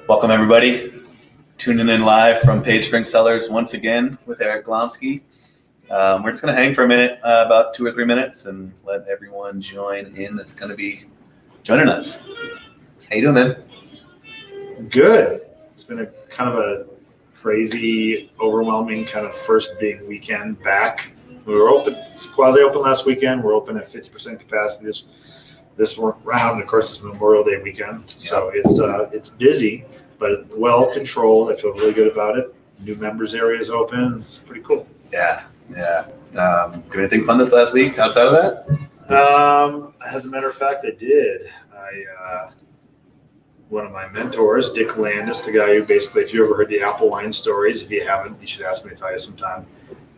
Welcome, everybody. Tuning in live from Page Drink Cellars once again with Eric Glomski. We're just going to hang for a minute, about 2 or 3 minutes, and let everyone join in that's going to be joining us. How you doing, man? Good. It's been a kind of a crazy, overwhelming kind of first big weekend back. We were open, quasi-open last weekend. We're open at 50% capacity this round. Of course, it's Memorial Day weekend, so it's busy, but well controlled. I feel really good about it. New members area is open. It's pretty cool. Yeah. Do anything fun this last week outside of that? As a matter of fact, I did. One of my mentors, Dick Landis, the guy who basically, if you ever heard the apple wine stories, if you haven't, you should ask me to tell you sometime.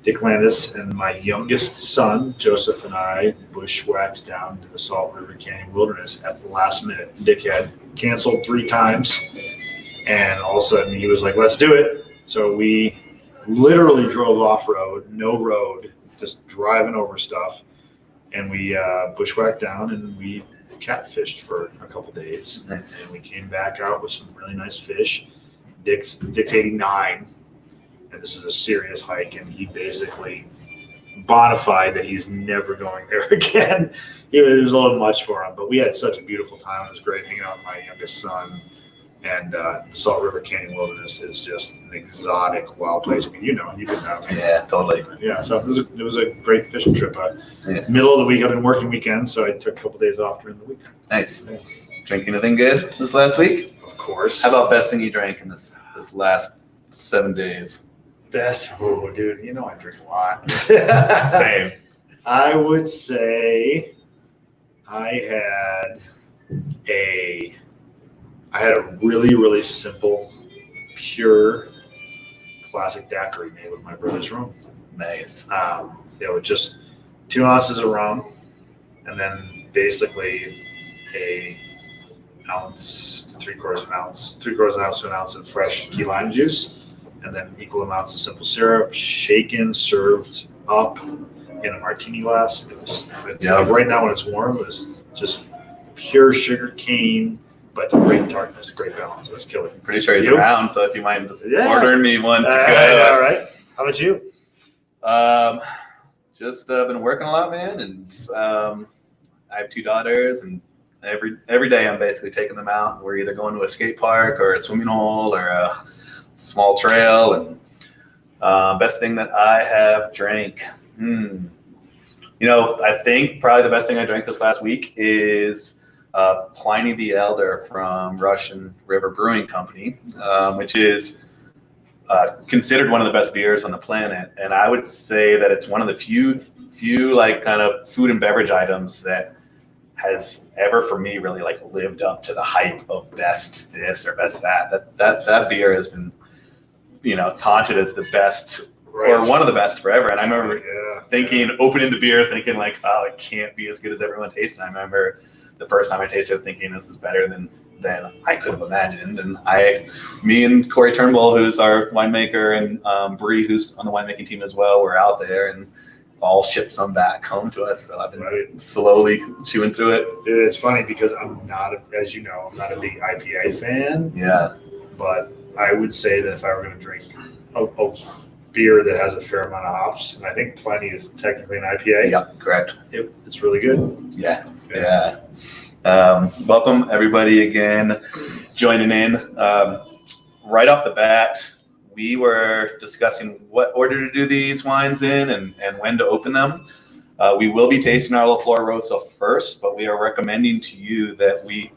Dick Landis and my youngest son, Joseph, and I bushwhacked down to the Salt River Canyon Wilderness at the last minute. Dick had canceled 3 times, and all of a sudden he was like, let's do it. So we literally drove off-road, no road, just driving over stuff, and we bushwhacked down, and we catfished for a couple days. Nice. And we came back out with some really nice fish. Dick's 89, and this is a serious hike, and he basically bonafide that he's never going there again. It was a little much for him, but we had such a beautiful time. It was great hanging out with my youngest son. And the Salt River Canyon Wilderness is just an exotic, wild place. I mean, you've been down there. Yeah, totally. Yeah, so it was a great fishing trip. Nice. Middle of the week, I've been working weekends, so I took a couple days off during the week. Nice. Yeah. Drink anything good this last week? Of course. How about best thing you drank in this last 7 days? Oh, dude, I drink a lot. Same. I would say I had a really, really simple, pure classic daiquiri made with my brother's rum. Nice. With just 2 ounces of rum, and then basically a ounce to 3/4 of an ounce to an ounce of fresh key lime juice, and then equal amounts of simple syrup, shaken, served up in a martini glass. It's like right now when it's warm, it was just pure sugar cane, but great tartness, great balance. It was killer. Pretty sure he's around, so if you mind just ordering me one to go. All right. How about you? Just been working a lot, man, and I have 2 daughters, and every day I'm basically taking them out. We're either going to a skate park or a swimming hole or a small trail, and best thing that I have drank. I think probably the best thing I drank this last week is Pliny the Elder from Russian River Brewing Company, which is considered one of the best beers on the planet. And I would say that it's one of the few like kind of food and beverage items that has ever for me really like lived up to the hype of best this or best that. That beer has been, taunted as the best or one of the best forever. And I remember opening the beer thinking like, oh, it can't be as good as everyone tasted. I remember the first time I tasted it thinking this is better than I could have imagined. And me and Corey Turnbull, who's our winemaker, and Bree, who's on the winemaking team as well, were out there and all shipped some back home to us. So I've been slowly chewing through it. Dude, it's funny because I'm not a big IPA fan. Yeah. But I would say that if I were going to drink a beer that has a fair amount of hops, and I think Plenty is technically an IPA. Yeah, correct. It's really good. Yeah. Welcome everybody again joining in. Right off the bat, we were discussing what order to do these wines in and when to open them. We will be tasting our Flor Rosa first, but we are recommending to you that we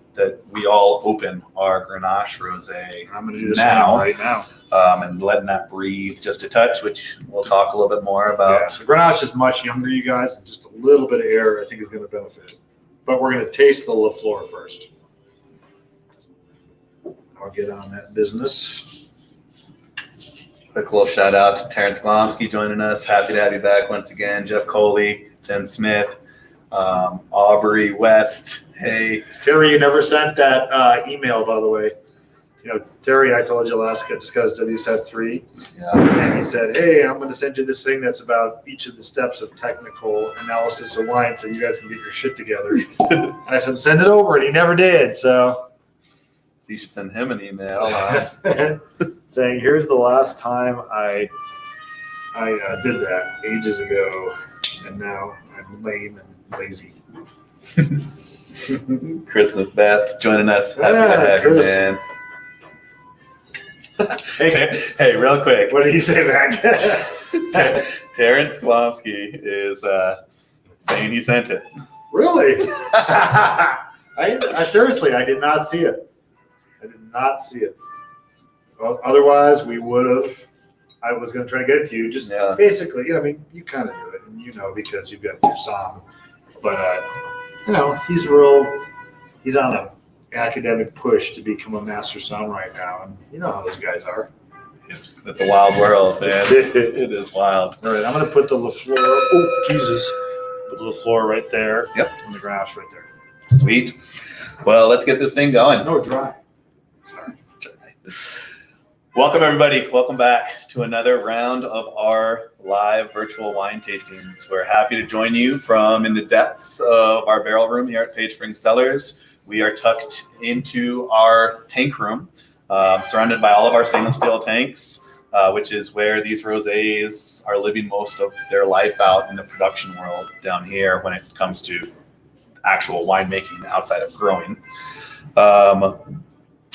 all open our Grenache Rosé. I'm going to do this right now. And letting that breathe just a touch, which we'll talk a little bit more about. Yeah, so Grenache is much younger, you guys. Just a little bit of air, I think, is going to benefit. But we're going to taste the Flor first. I'll get on that business. Quick little shout out to Terrence Glomski joining us. Happy to have you back once again. Jeff Coley, Jen Smith, Aubrey West. Hey. Terry, you never sent that email, by the way. Terry, I told you last, just because WSAT 3. Yeah. And he said, hey, I'm going to send you this thing that's about each of the steps of technical analysis of wine so you guys can get your shit together. And I said, send it over. And he never did. So So you should send him an email. Saying, here's the last time I did that ages ago, and now I'm lame and lazy. Christmas Beth joining us. Happy to have Chris. you, man. Hey, real quick. What did he say back? Terrence Glomski is saying he sent it. Really? I seriously, I did not see it. I did not see it. Well, otherwise, we would have. I was going to try to get it to you. Just basically, I mean, you kind of do it, and you know because you've got your song. But he's on an academic push to become a master songwriter now, and you know how those guys are. It's a wild world, man. It is wild. All right, I'm going to put the LaFleur. Oh, Jesus. Put the LaFleur right there. Yep. And the Grenache right there. Sweet. Well, let's get this thing going. No, dry. Sorry. Welcome, everybody. Welcome back to another round of our live virtual wine tastings. We're happy to join you from in the depths of our barrel room here at Page Spring Cellars. We are tucked into our tank room, surrounded by all of our stainless steel tanks, which is where these rosés are living most of their life out in the production world down here when it comes to actual winemaking outside of growing.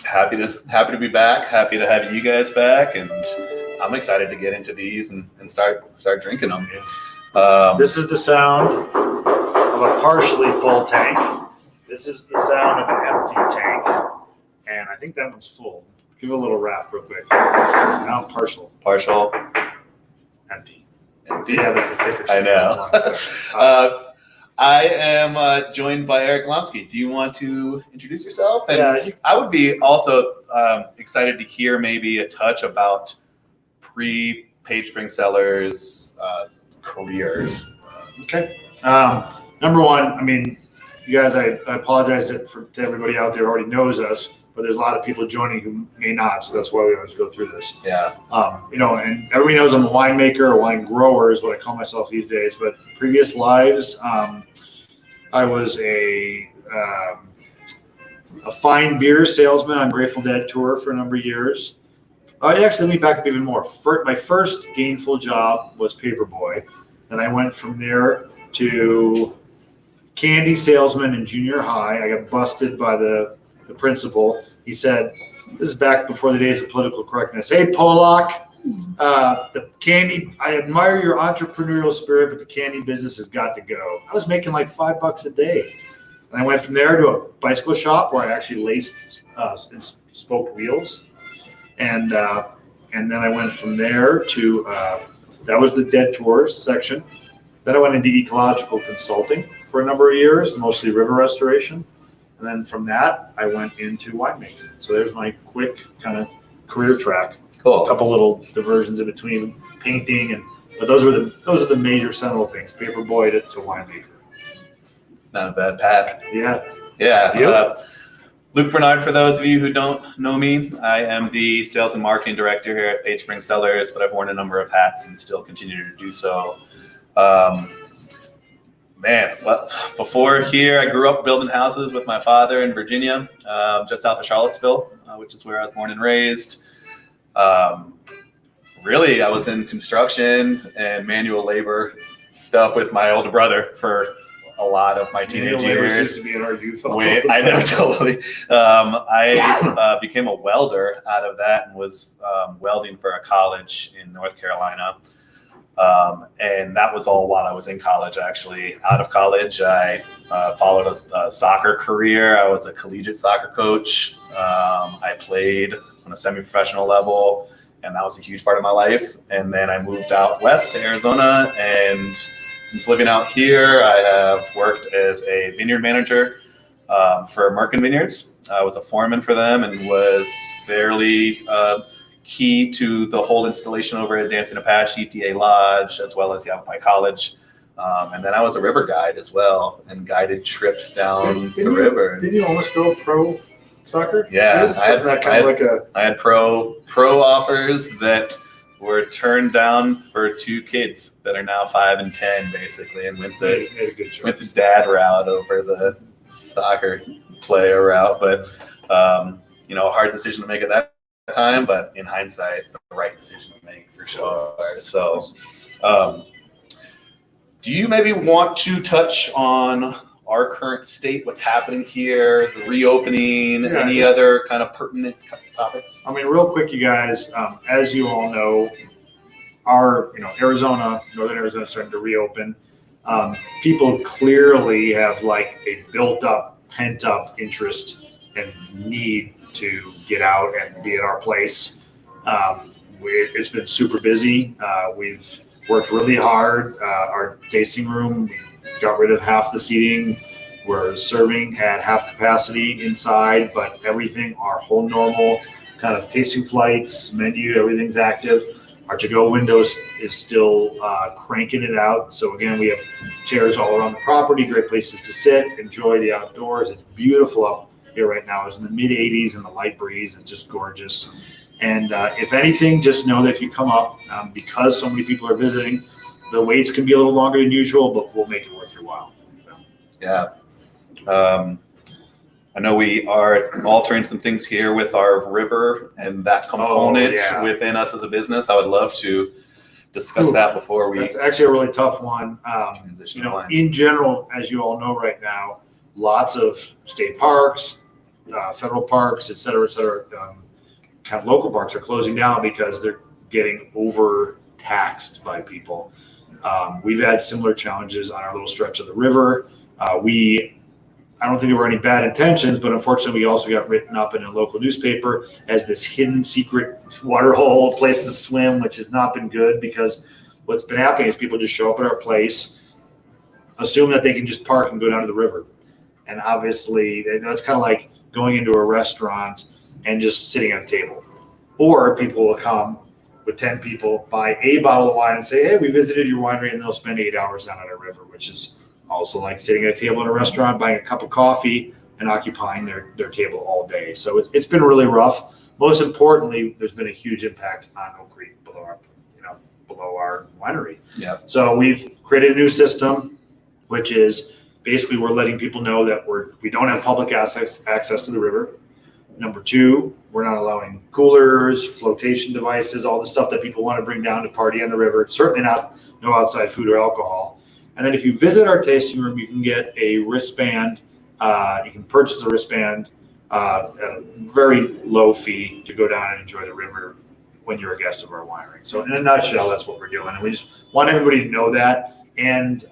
Happy to be back. Happy to have you guys back, and I'm excited to get into these and start drinking them. This is the sound of a partially full tank. This is the sound of an empty tank, and I think that one's full. Give it a little wrap real quick. Now partial. Empty. Yeah, that's a thicker. I know. I am joined by Eric Glomski. Do you want to introduce yourself? And I would be also excited to hear maybe a touch about pre-Page Spring Cellars careers. Okay. Number one, I mean, you guys, I apologize to everybody out there who already knows us, but there's a lot of people joining who may not, so that's why we always go through this. Yeah. And everybody knows I'm a winemaker or wine grower is what I call myself these days, but previous lives, I was a fine beer salesman on Grateful Dead tour for a number of years. Actually, let me back up even more. My first gainful job was paperboy, and I went from there to candy salesman in junior high. I got busted by the principal. He said, this is back before the days of political correctness. Hey, Polak, the candy, I admire your entrepreneurial spirit, but the candy business has got to go. I was making like $5 a day. And I went from there to a bicycle shop where I actually laced and spoked wheels. And then I went from there to, that was the Dead Tours section. Then I went into ecological consulting for a number of years, mostly river restoration. And then from that, I went into winemaking. So there's my quick kind of career track. Cool. A couple little diversions in between painting, but those are the major seminal things. Paperboy to winemaker. It's not a bad path. Yeah. Yeah. Yep. Luke Bernard, for those of you who don't know me, I am the sales and marketing director here at Page Spring Cellars, but I've worn a number of hats and still continue to do so. Before here, I grew up building houses with my father in Virginia, just south of Charlottesville, which is where I was born and raised. Really, I was in construction and manual labor stuff with my older brother for a lot of my teenage years. Used to be in our youth. I know, totally. I became a welder out of that and was welding for a college in North Carolina. And that was all while I was in college, actually. Out of college, I followed a soccer career. I was a collegiate soccer coach. I played on a semi-professional level, and that was a huge part of my life. And then I moved out west to Arizona, and since living out here, I have worked as a vineyard manager for Merkin Vineyards. I was a foreman for them and was fairly key to the whole installation over at Dancing Apache, DA Lodge, as well as Yavapai College. And then I was a river guide as well and guided trips down the river. Didn't you almost go pro soccer? Yeah, I had pro offers that were turned down for two kids that are now 5 and 10, basically, and went the dad route over the soccer player route. But a hard decision to make at that time, but in hindsight, the right decision to make for sure. So, do you maybe want to touch on our current state, what's happening here, the reopening, any other kind of pertinent topics? I mean, real quick, you guys, as you all know, our, Arizona, Northern Arizona is starting to reopen. People clearly have like a built up, pent up interest and need to get out and be at our place. It's been super busy. We've worked really hard. Our tasting room, we got rid of half the seating. We're serving at half capacity inside, but everything, our whole normal kind of tasting flights, menu, everything's active. Our to-go window is still cranking it out. So again, we have chairs all around the property, great places to sit, enjoy the outdoors. It's beautiful up here right now. It's in the mid 80s and the light breeze. It's just gorgeous. And if anything, just know that if you come up, because so many people are visiting, the waits can be a little longer than usual, but we'll make it worth your while. So. Yeah. I know we are altering some things here with our river and that component within us as a business. I would love to discuss that before we. That's actually a really tough one. In general, as you all know right now, lots of state parks, federal parks, et cetera, kind of local parks are closing down because they're getting overtaxed by people. We've had similar challenges on our little stretch of the river. I don't think there were any bad intentions, but unfortunately, we also got written up in a local newspaper as this hidden secret water hole place to swim, which has not been good because what's been happening is people just show up at our place, assume that they can just park and go down to the river. And obviously, that's kind of like going into a restaurant and just sitting at a table. Or people will come with 10 people, buy a bottle of wine and say, hey, we visited your winery, and they'll spend 8 hours down at our river, which is also like sitting at a table in a restaurant, buying a cup of coffee and occupying their table all day. So it's been really rough. Most importantly, there's been a huge impact on Oak Creek below our winery. Yeah. So we've created a new system, which is basically we're letting people know that we don't have public access to the river. Number two, we're not allowing coolers, flotation devices, all the stuff that people want to bring down to party on the river. Certainly no outside food or alcohol. And then if you visit our tasting room, you can get a wristband. You can purchase a wristband at a very low fee to go down and enjoy the river when you're a guest of our winery. So in a nutshell, that's what we're doing. And we just want everybody to know that. And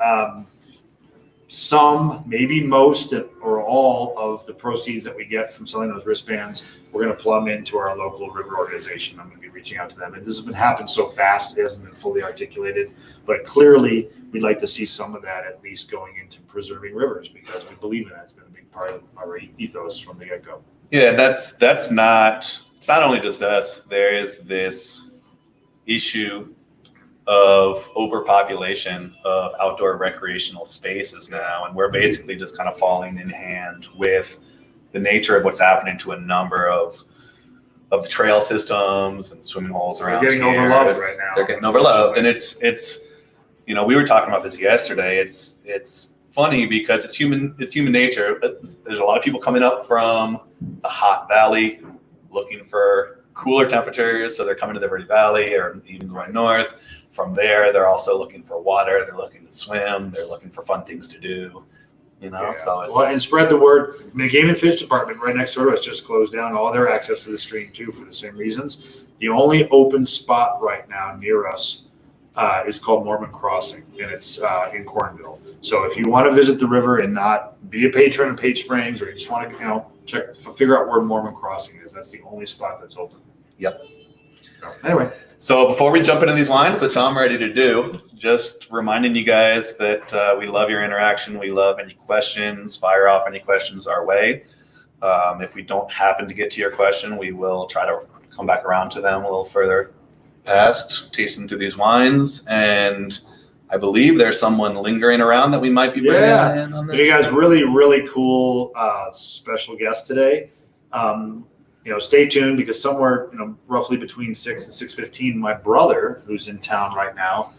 some, maybe most or all of the proceeds that we get from selling those wristbands, we're going to plumb into our local river organization. I'm going to be reaching out to them. And this has been happening so fast, it hasn't been fully articulated. But clearly, we'd like to see some of that at least going into preserving rivers because we believe in that. It's been a big part of our ethos from the get-go. Yeah, it's not only just us. There is this issue of overpopulation of outdoor recreational spaces now, and we're basically just kind of falling in hand with the nature of what's happening to a number of the trail systems and swimming holes around here. They're getting overloved right now. They're getting overloved, and it's we were talking about this yesterday. It's funny because it's human nature. There's a lot of people coming up from the hot valley looking for cooler temperatures, so they're coming to the Verde Valley or even going north. From there, they're also looking for water. They're looking to swim. They're looking for fun things to do. So it's and spread the word. I mean, the Game and Fish Department right next door to us just closed down all their access to the stream too for the same reasons. The only open spot right now near us is called Mormon Crossing, and it's in Cornville. So if you want to visit the river and not be a patron of Page Springs, or you just want to figure out where Mormon Crossing is, that's the only spot that's open. Yep. So, anyway. So before we jump into these wines, which I'm ready to do, just reminding you guys that we love your interaction. We love any questions. Fire off any questions our way. If we don't happen to get to your question, we will try to come back around to them a little further past tasting through these wines. And I believe there's someone lingering around that we might be bringing in on this. You guys, really, really cool special guest today. Stay tuned because somewhere, roughly between 6 and 6:15, my brother, who's in town right now,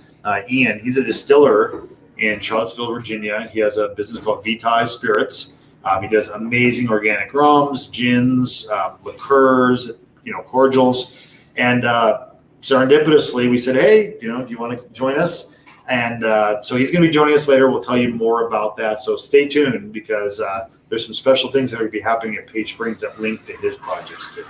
Ian, he's a distiller in Charlottesville, Virginia. He has a business called Vitae Spirits, He does amazing organic rums, gins, liqueurs, cordials. And serendipitously, we said, hey, do you want to join us? And so he's going to be joining us later. We'll tell you more about that. So stay tuned because there's some special things that will be happening at Page Springs that link to his projects too.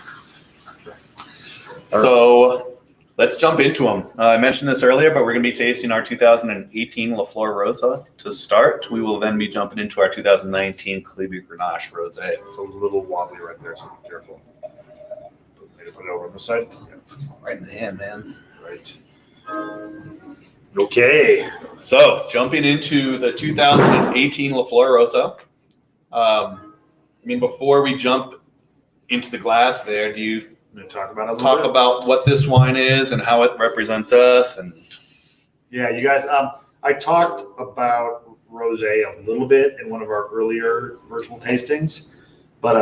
So let's jump into them. I mentioned this earlier, but we're going to be tasting our 2018 Flor Rosa to start. We will then be jumping into our 2019 Colibri Grenache Rosé. It's a little wobbly right there, so be careful. Put it over on the side. Right in the hand, man. Right. Okay. So jumping into the 2018 Flor Rosa. Before we jump into the glass there, do you talk about it talk about what this wine is and how it represents us? And yeah, you guys, I talked about Rosé a little bit in one of our earlier virtual tastings, but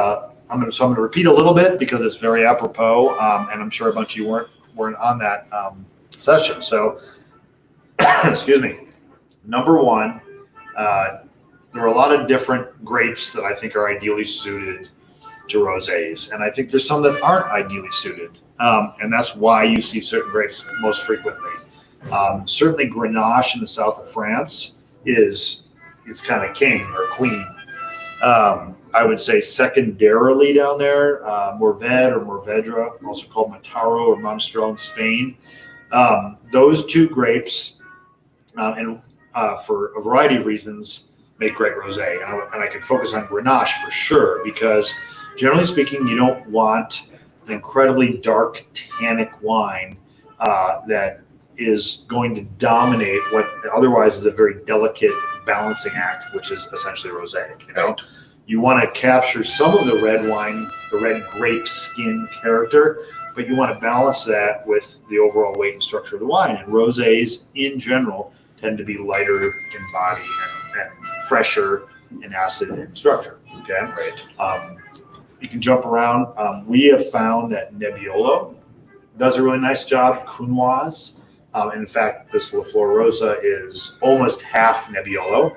I'm going to repeat a little bit because it's very apropos, and I'm sure a bunch of you weren't on that session. So, excuse me. Number one, there are a lot of different grapes that I think are ideally suited to rosés, and I think there's some that aren't ideally suited, and that's why you see certain grapes most frequently. Certainly, Grenache in the south of France is kind of king or queen. I would say secondarily down there, Mourvèdre or Mourvèdre, also called Mataro or Monastrell in Spain. Those two grapes, and for a variety of reasons, make great rosé. And I can focus on Grenache for sure because generally speaking, you don't want an incredibly dark tannic wine that is going to dominate what otherwise is a very delicate balancing act, which is essentially rosé. You want to capture some of the red wine, the red grape skin character, but you want to balance that with the overall weight and structure of the wine. And rosés in general tend to be lighter in body and fresher in acid and structure. Okay, right. You can jump around. We have found that Nebbiolo does a really nice job. Counoise, and in fact, this Flor Rosa is almost half Nebbiolo,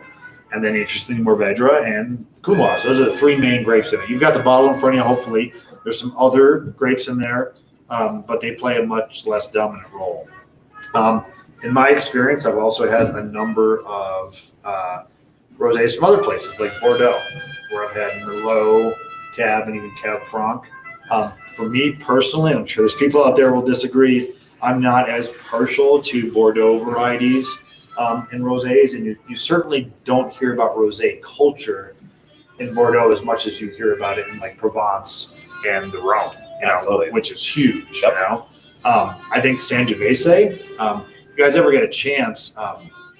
and then interestingly, Mourvèdre and Counoise. Those are the three main grapes in it. You've got the bottle in front of you. Hopefully, there's some other grapes in there, but they play a much less dominant role. In my experience, I've also had a number of rosés from other places, like Bordeaux, where I've had Merlot, Cab, and even Cab Franc. For me personally, I'm sure there's people out there who will disagree, I'm not as partial to Bordeaux varieties in rosés, and you certainly don't hear about rosé culture in Bordeaux as much as you hear about it in like Provence and the Rhone, which is huge. Yep. I think Sangiovese. If you guys ever get a chance,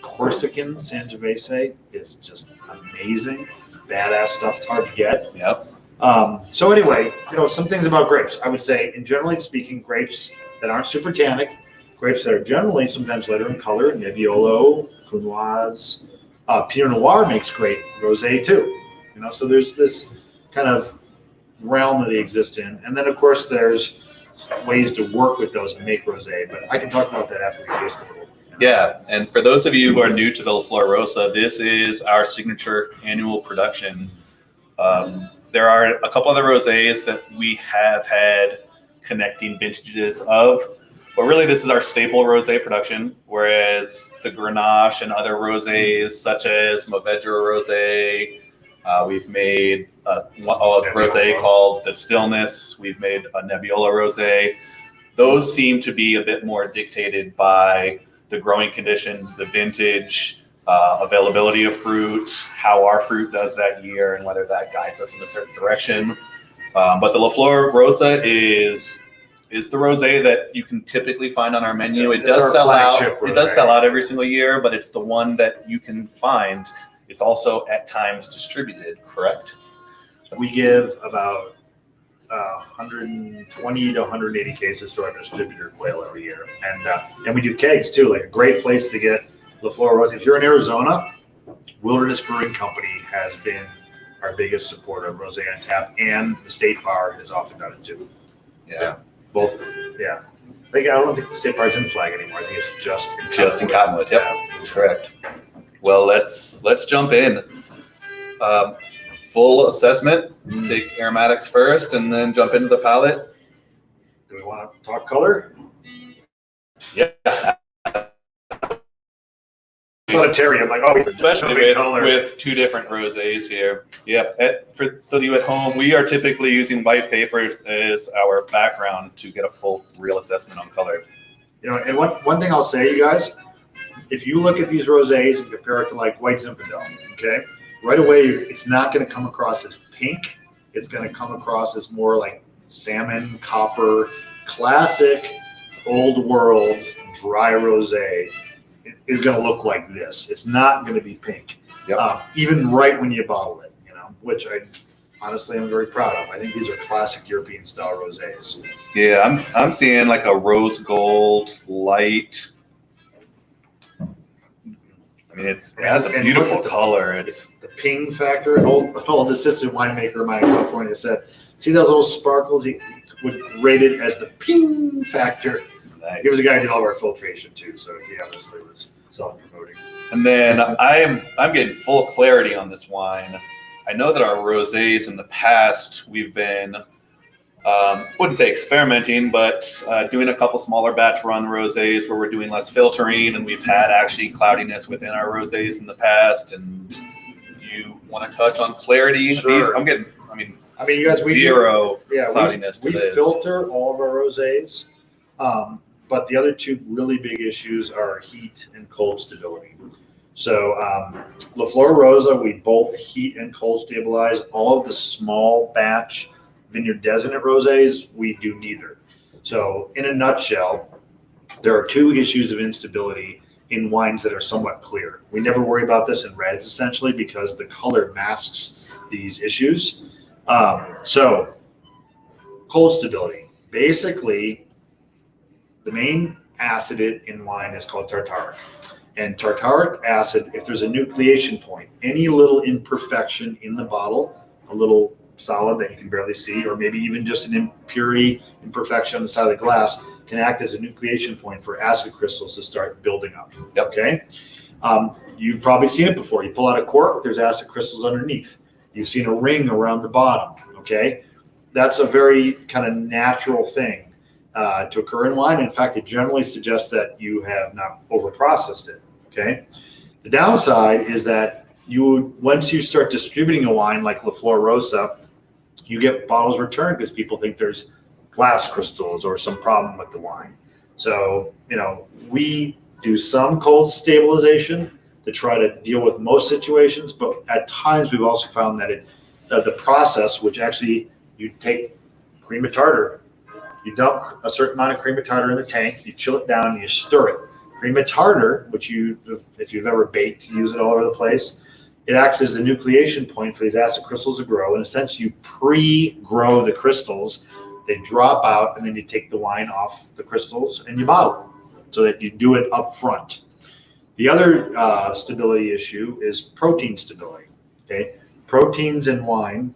Corsican Sangiovese is just amazing, badass stuff. It's hard to get. Yep. So anyway, some things about grapes. I would say, in generally speaking, grapes that aren't super tannic, grapes that are generally sometimes lighter in color, Nebbiolo, Counoise, Pinot Noir makes great rosé too. So there's this kind of realm that they exist in, and then of course there's ways to work with those and make rosé. But I can talk about that after we taste a little. Yeah, and for those of you who are new to the Flor Rosa, this is our signature annual production. There are a couple other rosés that we have had connecting vintages of, but really this is our staple rosé production, whereas the Grenache and other rosés such as Mourvèdre Rosé, we've made a rosé called The Stillness, we've made a Nebbiolo Rosé. Those seem to be a bit more dictated by the growing conditions, the vintage, availability of fruit, how our fruit does that year, and whether that guides us in a certain direction. But the Flor Rosa is the rosé that you can typically find on our menu. It does sell out. It does sell out every single year, but it's the one that you can find. It's also at times distributed, correct? We give about 120 to 180 cases to our distributor Quail every year, and we do kegs too. Like a great place to get the Flor Rosa. If you're in Arizona, Wilderness Brewing Company has been our biggest supporter of rosé on tap, and the State Bar has often done it too. Yeah. Both. Yeah. I don't think the State Bar's in Flag anymore. I think it's just in Cottonwood. Yep, that's correct. Well, let's jump in. full assessment. Take aromatics first, and then jump into the palate. Do we want to talk color? Yeah, Thought of Terry. I'm like, oh, especially with two different rosés here. Yep. For those of you at home, we are typically using white paper as our background to get a full, real assessment on color. You know, and one thing I'll say, you guys, if you look at these rosés and compare it to like White Zinfandel, okay, right away it's not going to come across as pink. It's going to come across as more like salmon, copper, classic, old world dry rosé. Is going to look like this. It's not going to be pink, even right when you bottle it, you know, which I honestly am very proud of. I think these are classic European style rosés. Yeah, I'm seeing like a rose gold light. I mean, it has a beautiful color. It's the ping factor. An old assistant winemaker of mine in California said, "See those little sparkles? He would rate it as the ping factor." Nice. He was the guy who did all of our filtration too, so he obviously was self-promoting. And then I'm getting full clarity on this wine. I know that our rosés in the past we've been wouldn't say experimenting, but doing a couple smaller batch run rosés where we're doing less filtering, and we've had actually cloudiness within our rosés in the past. And you want to touch on clarity? Sure. I'm getting. I mean, you guys, zero cloudiness to we this. filter all of our rosés. But the other two really big issues are heat and cold stability. So Flor Rosa, we both heat and cold stabilize. All of the small batch Vineyard Designate rosés, we do neither. So in a nutshell, there are two issues of instability in wines that are somewhat clear. We never worry about this in reds essentially because the color masks these issues. So cold stability, basically, the main acid in wine is called tartaric. And tartaric acid, if there's a nucleation point, any little imperfection in the bottle, a little solid that you can barely see, or maybe even just an impurity, imperfection on the side of the glass, can act as a nucleation point for acid crystals to start building up. Okay? You've probably seen it before. You pull out a cork, there's acid crystals underneath. You've seen a ring around the bottom. Okay? That's a very kind of natural thing to occur in wine. In fact, it generally suggests that you have not overprocessed it. Okay. The downside is that once you start distributing a wine like Flor Rosa, you get bottles returned because people think there's glass crystals or some problem with the wine. So, we do some cold stabilization to try to deal with most situations, but at times we've also found that the process, which actually you take cream of tartar, you dump a certain amount of cream of tartar in the tank, you chill it down, and you stir it. Cream of tartar, which if you've ever baked, you use it all over the place, it acts as the nucleation point for these acid crystals to grow. In a sense, you pre-grow the crystals, they drop out, and then you take the wine off the crystals and you bottle so that you do it up front. The other stability issue is protein stability. Okay, proteins in wine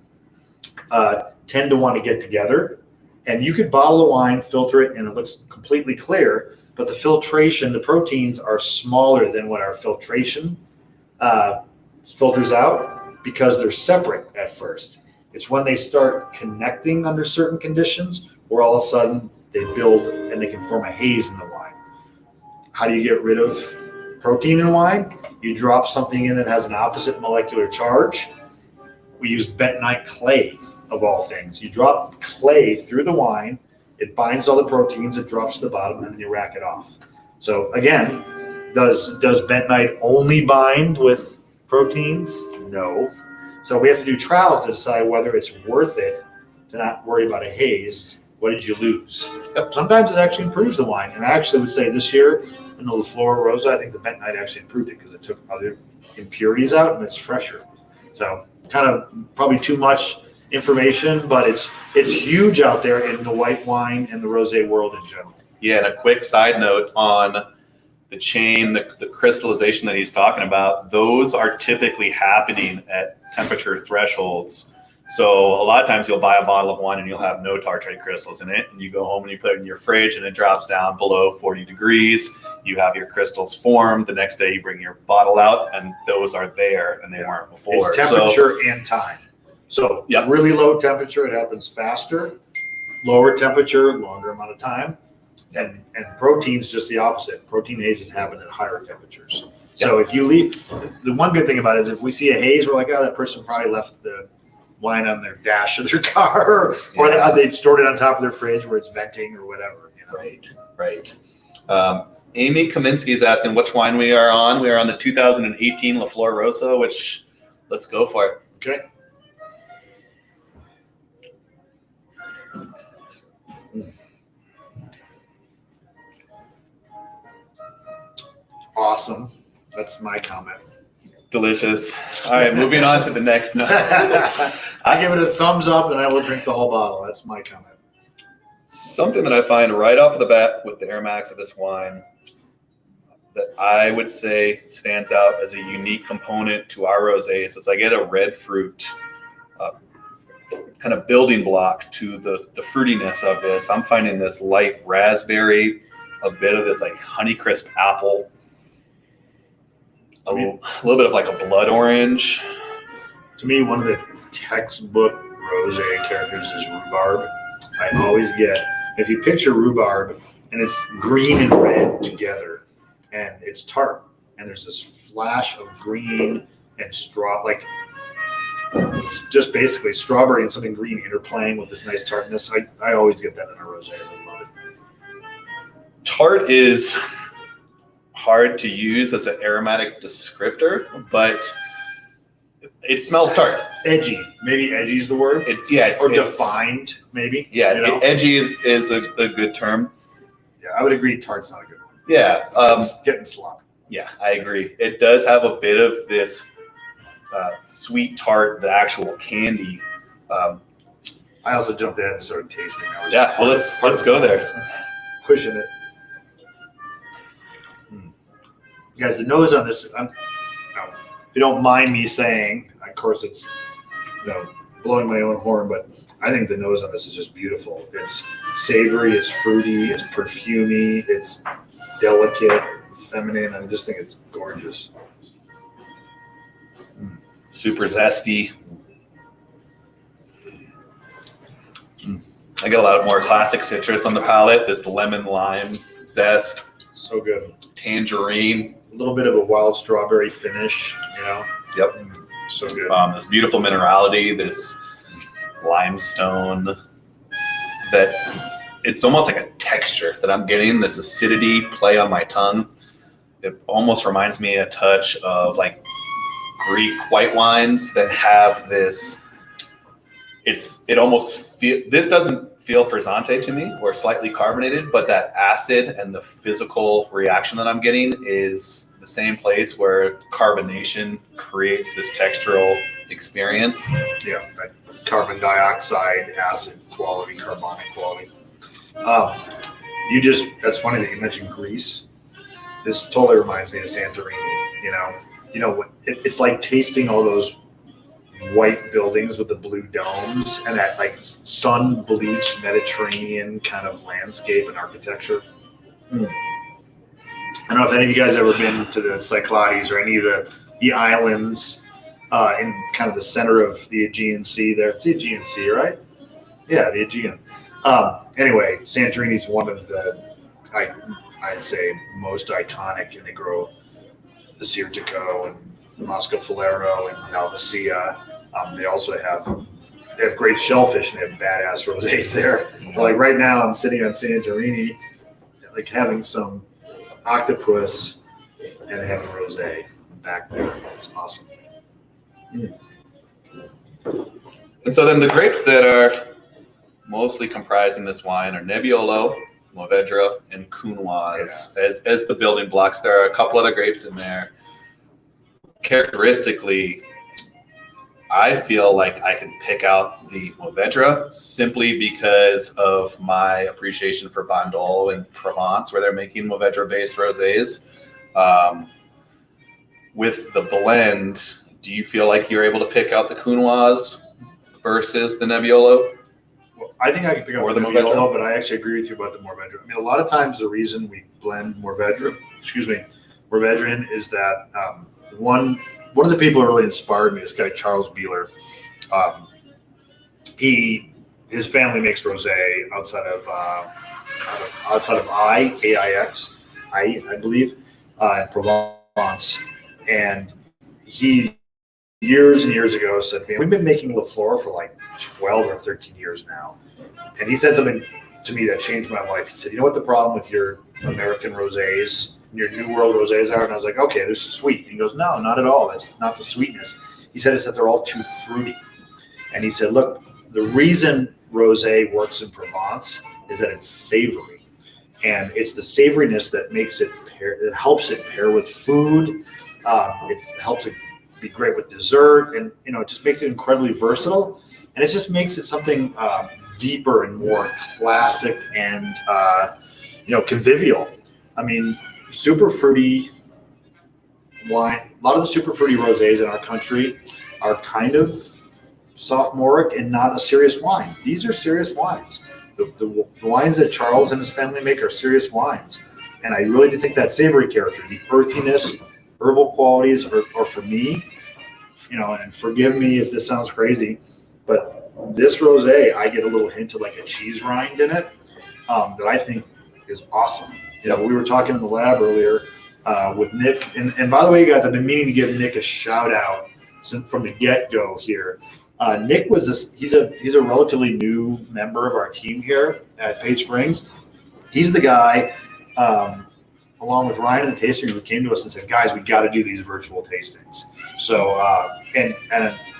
tend to want to get together. And you could bottle a wine, filter it, and it looks completely clear, but the filtration, the proteins are smaller than what our filtration filters out because they're separate at first. It's when they start connecting under certain conditions where all of a sudden they build and they can form a haze in the wine. How do you get rid of protein in wine? You drop something in that has an opposite molecular charge. We use bentonite clay. Of all things, you drop clay through the wine, it binds all the proteins, it drops to the bottom, and then you rack it off. So again, does bentonite only bind with proteins? No. So we have to do trials to decide whether it's worth it to not worry about a haze. What did you lose? Sometimes it actually improves the wine, and I actually would say this year in the Flor Rosa, I think the bentonite actually improved it because it took other impurities out and it's fresher. So kind of probably too much information, but it's huge out there in the white wine and the rosé world in general. Yeah, and a quick side note on the chain, the crystallization that he's talking about, those are typically happening at temperature thresholds. So a lot of times you'll buy a bottle of wine and you'll have no tartrate crystals in it, and you go home and you put it in your fridge and it drops down below 40 degrees. You have your crystals formed. The next day you bring your bottle out and those are there and they weren't before. It's temperature and time. So Yep. really low temperature, it happens faster. Lower temperature, longer amount of time. And protein's just the opposite. Protein hazes happen at higher temperatures. So if you leave, the one good thing about it is if we see a haze, we're like, oh, that person probably left the wine on their dash of their car, or they stored it on top of their fridge where it's venting or whatever. You know? Right. Amy Kaminsky is asking which wine we are on. We are on the 2018 La Flor Rosa, which let's go for it. Okay. Awesome. That's my comment. Delicious. All right, moving on to the next note. I give it a thumbs up and I will drink the whole bottle. That's my comment. Something that I find right off the bat with the aromatics of this wine that I would say stands out as a unique component to our rosés is I get a red fruit kind of building block to the fruitiness of this. I'm finding this light raspberry, a bit of this like Honeycrisp apple, a little bit of like a blood orange. To me, one of the textbook rosé characters is rhubarb. I always get, if you picture rhubarb and it's green and red together and it's tart and there's this flash of green and like just basically strawberry and something green interplaying with this nice tartness. I always get that in a rosé. I love it. Tart is hard to use as an aromatic descriptor, but it smells tart. Edgy, maybe edgy is the word. It's defined, maybe. Yeah, you know? Edgy is a good term. Yeah, I would agree. Tart's not a good one. Yeah, getting sloppy. Yeah, I agree. It does have a bit of this sweet tart, the actual candy. I also jumped in and started tasting. Well, let's go there. Pushing it. Guys, the nose on this, if you don't mind me saying, of course it's blowing my own horn, but I think the nose on this is just beautiful. It's savory, it's fruity, it's perfumey, it's delicate, feminine. I just think it's gorgeous. Super zesty. I get a lot more classic citrus on the palate. This lemon lime zest. So good. Tangerine. A little bit of a wild strawberry finish, Yep. So good. This beautiful minerality, this limestone, that it's almost like a texture that I'm getting, this acidity play on my tongue. It almost reminds me a touch of like Greek white wines that have this, this doesn't feel frizzante to me or slightly carbonated, but that acid and the physical reaction that I'm getting is the same place where carbonation creates this textural experience. Yeah, that carbon dioxide, acid quality, carbonic quality. That's funny that you mentioned Greece. This totally reminds me of Santorini, it's like tasting all those white buildings with the blue domes and that like sun bleached Mediterranean kind of landscape and architecture. I don't know if any of you guys ever been to the Cyclades or any of the islands in kind of the center of the Aegean Sea there. It's the Aegean Sea, right? Yeah, the Aegean. Anyway, Santorini's one of the, I'd say, most iconic, and they grow the Sirtico and Moscafalero and Malvasia. They also have great shellfish and they have badass rosés there. Like right now, I'm sitting on Santorini, like having some octopus and having rosé back there. It's awesome. And so then the grapes that are mostly comprising this wine are Nebbiolo, Mourvèdre, and Counoise as the building blocks. There are a couple other grapes in there. Characteristically, I feel like I can pick out the Mourvèdre simply because of my appreciation for Bandol and Provence, where they're making Mourvèdre-based rosés. With the blend, do you feel like you're able to pick out the Counoise versus the Nebbiolo? Well, I think I can pick out the Nebbiolo, but I actually agree with you about the Mourvèdre. I mean, a lot of times the reason we blend Mourvèdre in is that one of the people who really inspired me, this guy Charles Beeler, his family makes rosé outside of AIX, I believe, in Provence, and he years and years ago said, "Man, we've been making Flor for like 12 or 13 years now," and he said something to me that changed my life. He said, "You know what the problem with your American rosés, your New World rosés are?" And I was like, "Okay, they're sweet." He goes, "No, not at all. That's not the sweetness." He said it's that they're all too fruity. And he said, "Look, the reason rosé works in Provence is that it's savory, and it's the savoriness that makes it that helps it pair with food. It helps it be great with dessert, and it just makes it incredibly versatile, and it just makes it something deeper and more classic and convivial. I mean, super fruity wine. A lot of the super fruity rosés in our country are kind of sophomoric and not a serious wine. These are serious wines. The wines that Charles and his family make are serious wines, and I really do think that savory character, the earthiness, herbal qualities, or for me, and forgive me if this sounds crazy, but this rosé, I get a little hint of like a cheese rind in it that I think is awesome. We were talking in the lab earlier with Nick, and by the way, guys, I've been meaning to give Nick a shout out from the get-go here. Nick he's a relatively new member of our team here at Page Springs. He's the guy, along with Ryan and the tasting room, who came to us and said, "Guys, we got to do these virtual tastings." So, and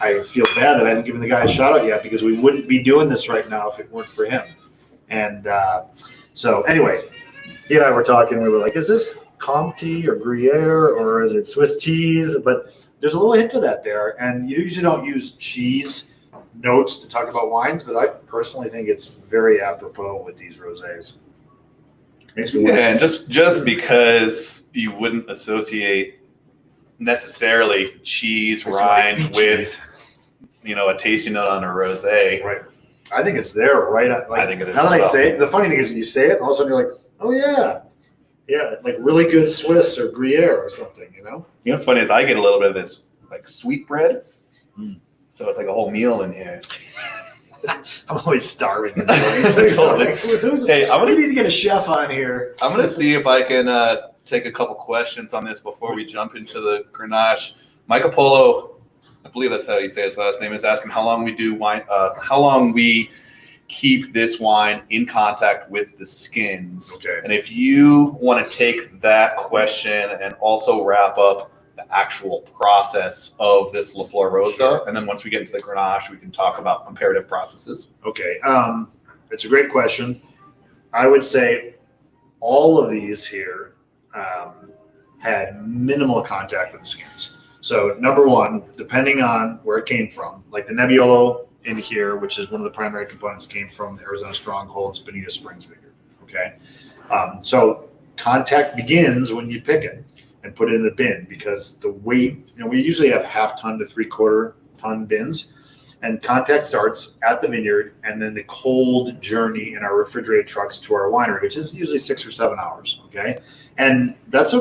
I feel bad that I haven't given the guy a shout out yet, because we wouldn't be doing this right now if it weren't for him. And so anyway, he and I were talking. We were like, "Is this Comté or Gruyere, or is it Swiss cheese?" But there's a little hint of that there. And you usually don't use cheese notes to talk about wines, but I personally think it's very apropos with these rosés. And just because you wouldn't associate necessarily cheese rind with a tasting note on a rosé. Right. I think it's there, right? I think it is. Now that I say it, the funny thing is, when you say it, all of a sudden you're like, "Oh yeah, like really good Swiss or Gruyere or something." What's funny is I get a little bit of this like sweet bread, so it's like a whole meal in here. I'm always starving. Totally. Hey, we need to get a chef on here. I'm gonna see if I can take a couple questions on this before we jump into the Grenache. Michael Polo, I believe that's how you say his last name, is asking how long we keep this wine in contact with the skins. Okay. And if you want to take that question and also wrap up the actual process of this Flor Rosa, sure. And then once we get into the Grenache, we can talk about comparative processes. Okay, it's a great question. I would say all of these here had minimal contact with the skins. So number one, depending on where it came from, like the Nebbiolo in here, which is one of the primary components, came from Arizona Stronghold's Bonita Springs vineyard. Okay, so contact begins when you pick it and put it in the bin, because the weight, we usually have 1/2 ton to 3/4 ton bins, and contact starts at the vineyard, and then the cold journey in our refrigerated trucks to our winery, which is usually 6 or 7 hours. Okay, and that's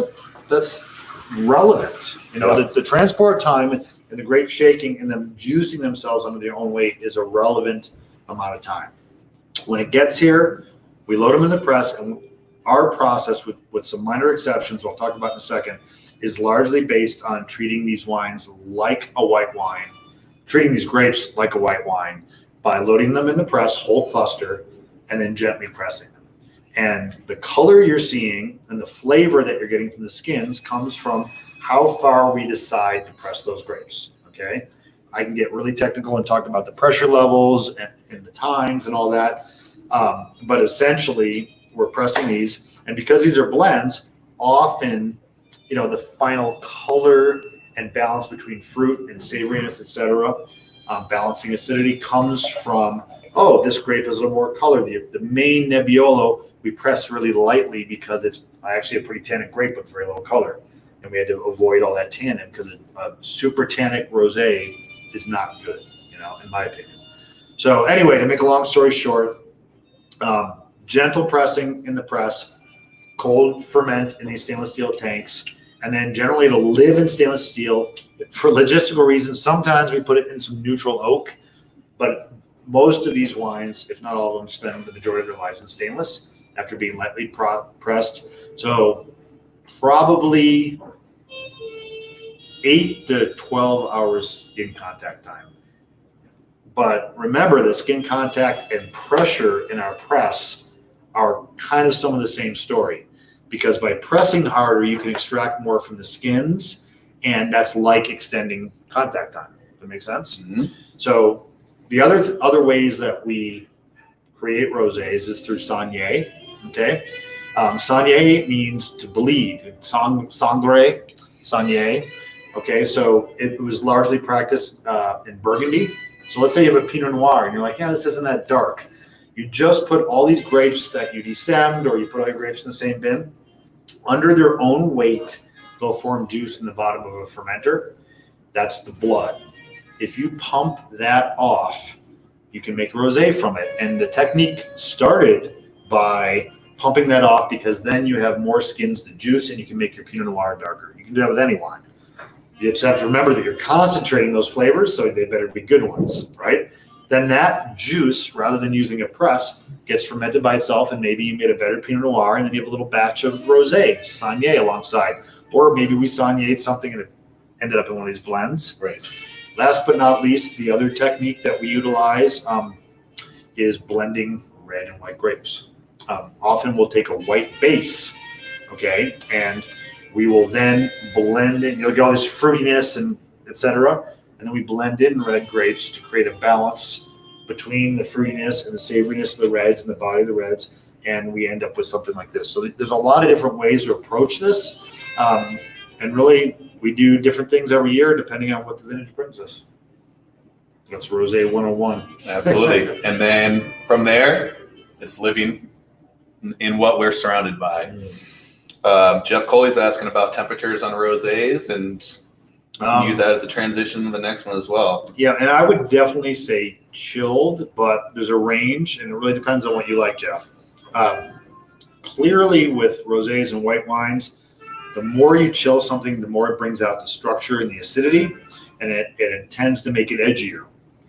relevant. The transport time and the grape shaking and them juicing themselves under their own weight is a relevant amount of time. When it gets here, we load them in the press, and our process, with some minor exceptions I'll talk about in a second, is largely based on treating these wines like a white wine, treating these grapes like a white wine, by loading them in the press, whole cluster, and then gently pressing them. And the color you're seeing and the flavor that you're getting from the skins comes from how far we decide to press those grapes. Okay, I can get really technical and talk about the pressure levels and the times and all that, but essentially we're pressing these, and because these are blends, often the final color and balance between fruit and savoriness, etc., balancing acidity, comes from, this grape is a little more color. The main Nebbiolo we press really lightly because it's actually a pretty tannic grape with very little color, and we had to avoid all that tannin, because a super tannic rosé is not good, in my opinion. So anyway, to make a long story short, gentle pressing in the press, cold ferment in these stainless steel tanks, and then generally it'll live in stainless steel for logistical reasons. Sometimes we put it in some neutral oak, but most of these wines, if not all of them, spend the majority of their lives in stainless after being lightly pressed. So probably 8 to 12 hours skin contact time. But remember, the skin contact and pressure in our press are kind of some of the same story, because by pressing harder, you can extract more from the skins, and that's like extending contact time. Does that make sense? Mm-hmm. So the other ways that we create rosés is through saignée. Okay, saignée means to bleed. Sangre, saignée. Okay, so it was largely practiced in Burgundy. So let's say you have a Pinot Noir and you're like, yeah, this isn't that dark. You just put all these grapes that you destemmed, or you put all your grapes in the same bin. Under their own weight, they'll form juice in the bottom of a fermenter. That's the blood. If you pump that off, you can make rosé from it. And the technique started by pumping that off, because then you have more skins to juice and you can make your Pinot Noir darker. You can do that with any wine. You just have to remember that you're concentrating those flavors, so they better be good ones, right? Then that juice, rather than using a press, gets fermented by itself, and maybe you made a better Pinot Noir, and then you have a little batch of rosé, saignée alongside. Or maybe we saignéed something and it ended up in one of these blends. Right. Last but not least, the other technique that we utilize is blending red and white grapes. Often we'll take a white base, okay, and we will then blend it. You'll get all this fruitiness and etc. And then we blend in red grapes to create a balance between the fruitiness and the savoriness of the reds and the body of the reds. And we end up with something like this. So there's a lot of different ways to approach this. And really, we do different things every year depending on what the vintage brings us. That's Rosé 101. Absolutely. And then from there, it's living in what we're surrounded by. Jeff Coley's asking about temperatures on rosés, and use that as a transition to the next one as well. Yeah, and I would definitely say chilled, but there's a range, and it really depends on what you like, Jeff. Clearly, with rosés and white wines, the more you chill something, the more it brings out the structure and the acidity, and it tends to make it edgier,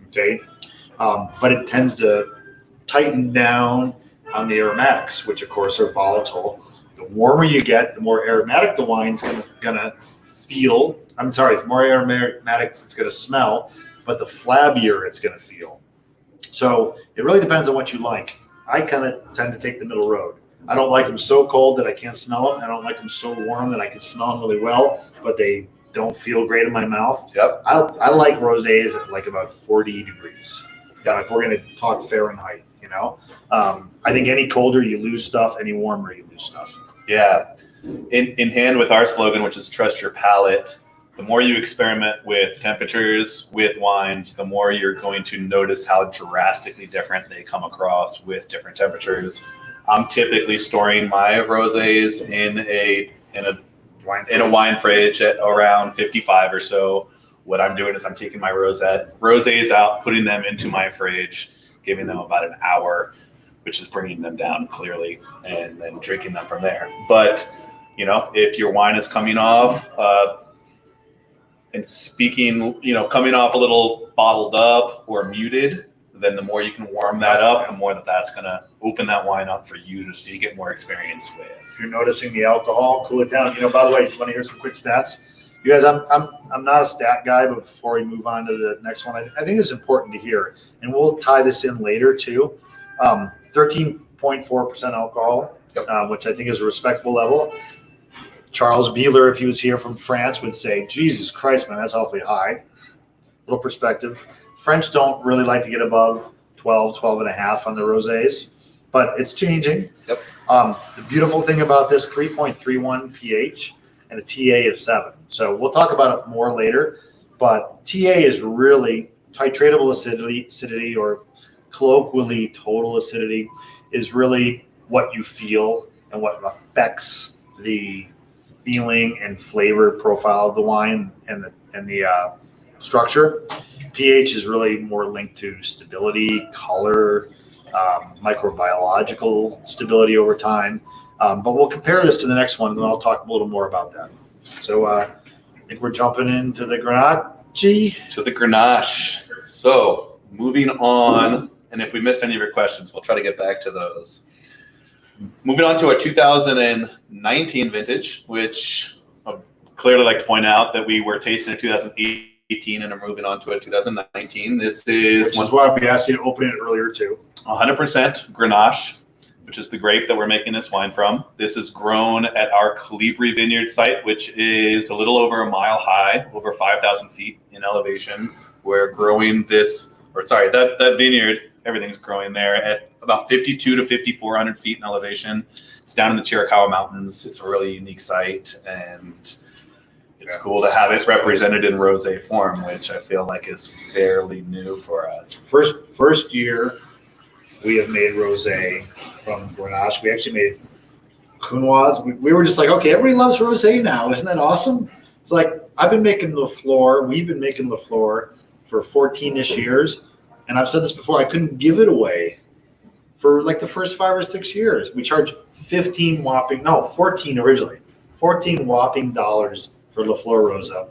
okay? But it tends to tighten down on the aromatics, which of course are volatile. The warmer you get, the more aromatic the wine's gonna feel. I'm sorry, the more aromatic it's gonna smell, but the flabbier it's gonna feel. So it really depends on what you like. I kind of tend to take the middle road. I don't like them so cold that I can't smell them. I don't like them so warm that I can smell them really well, but they don't feel great in my mouth. Yep. I like rosés at like about 40 degrees. Yeah, if we're gonna talk Fahrenheit, you know. I think any colder you lose stuff, any warmer you lose stuff. Yeah. In hand with our slogan, which is trust your palate, the more you experiment with temperatures, with wines, the more you're going to notice how drastically different they come across with different temperatures. I'm typically storing my rosés in a wine fridge at around 55 or so. What I'm doing is I'm taking my rosés out, putting them into my fridge, giving them about an hour, which is bringing them down clearly, and then drinking them from there. But, you know, if your wine is coming off, coming off a little bottled up or muted, then the more you can warm that up, the more that's going to open that wine up for you so you get more experience with. If you're noticing the alcohol, cool it down. You know, by the way, if you want to hear some quick stats, you guys, I'm not a stat guy, but before we move on to the next one, I think it's important to hear, and we'll tie this in later too. 13.4% alcohol, yep. Which I think is a respectable level. Charles Bieler, if he was here from France, would say, Jesus Christ, man, that's awfully high. Little perspective. French don't really like to get above 12 and a half on the rosés, but it's changing. Yep. The beautiful thing about this, 3.31 pH and a TA of 7. So we'll talk about it more later, but TA is really titratable acidity, or colloquially total acidity, is really what you feel and what affects the feeling and flavor profile of the wine and the structure. pH is really more linked to stability, color, microbiological stability over time. But we'll compare this to the next one, and then I'll talk a little more about that. So I think we're jumping into the Grenache. To the Grenache. So moving on, and if we missed any of your questions, we'll try to get back to those. Moving on to our 2019 vintage, which I'd clearly like to point out that we were tasting in 2018 and are moving on to a 2019. This is Which is why we asked you to open it earlier too. 100% Grenache, which is the grape that we're making this wine from. This is grown at our Colibri vineyard site, which is a little over a mile high, over 5,000 feet in elevation. We're growing that vineyard, everything's growing there at about 52 to 5,400 feet in elevation. It's down in the Chiricahua Mountains. It's a really unique site, and it's cool to have it represented in rosé form, which I feel like is fairly new for us. First year we have made rosé from Grenache. We actually made Counoise. We were just like, okay, everybody loves rosé now. Isn't that awesome? It's like, I've been making we've been making Flor for 14-ish years. And I've said this before, I couldn't give it away for like the first 5 or 6 years. We charge 14 originally, $14 whopping for Flor Rosa.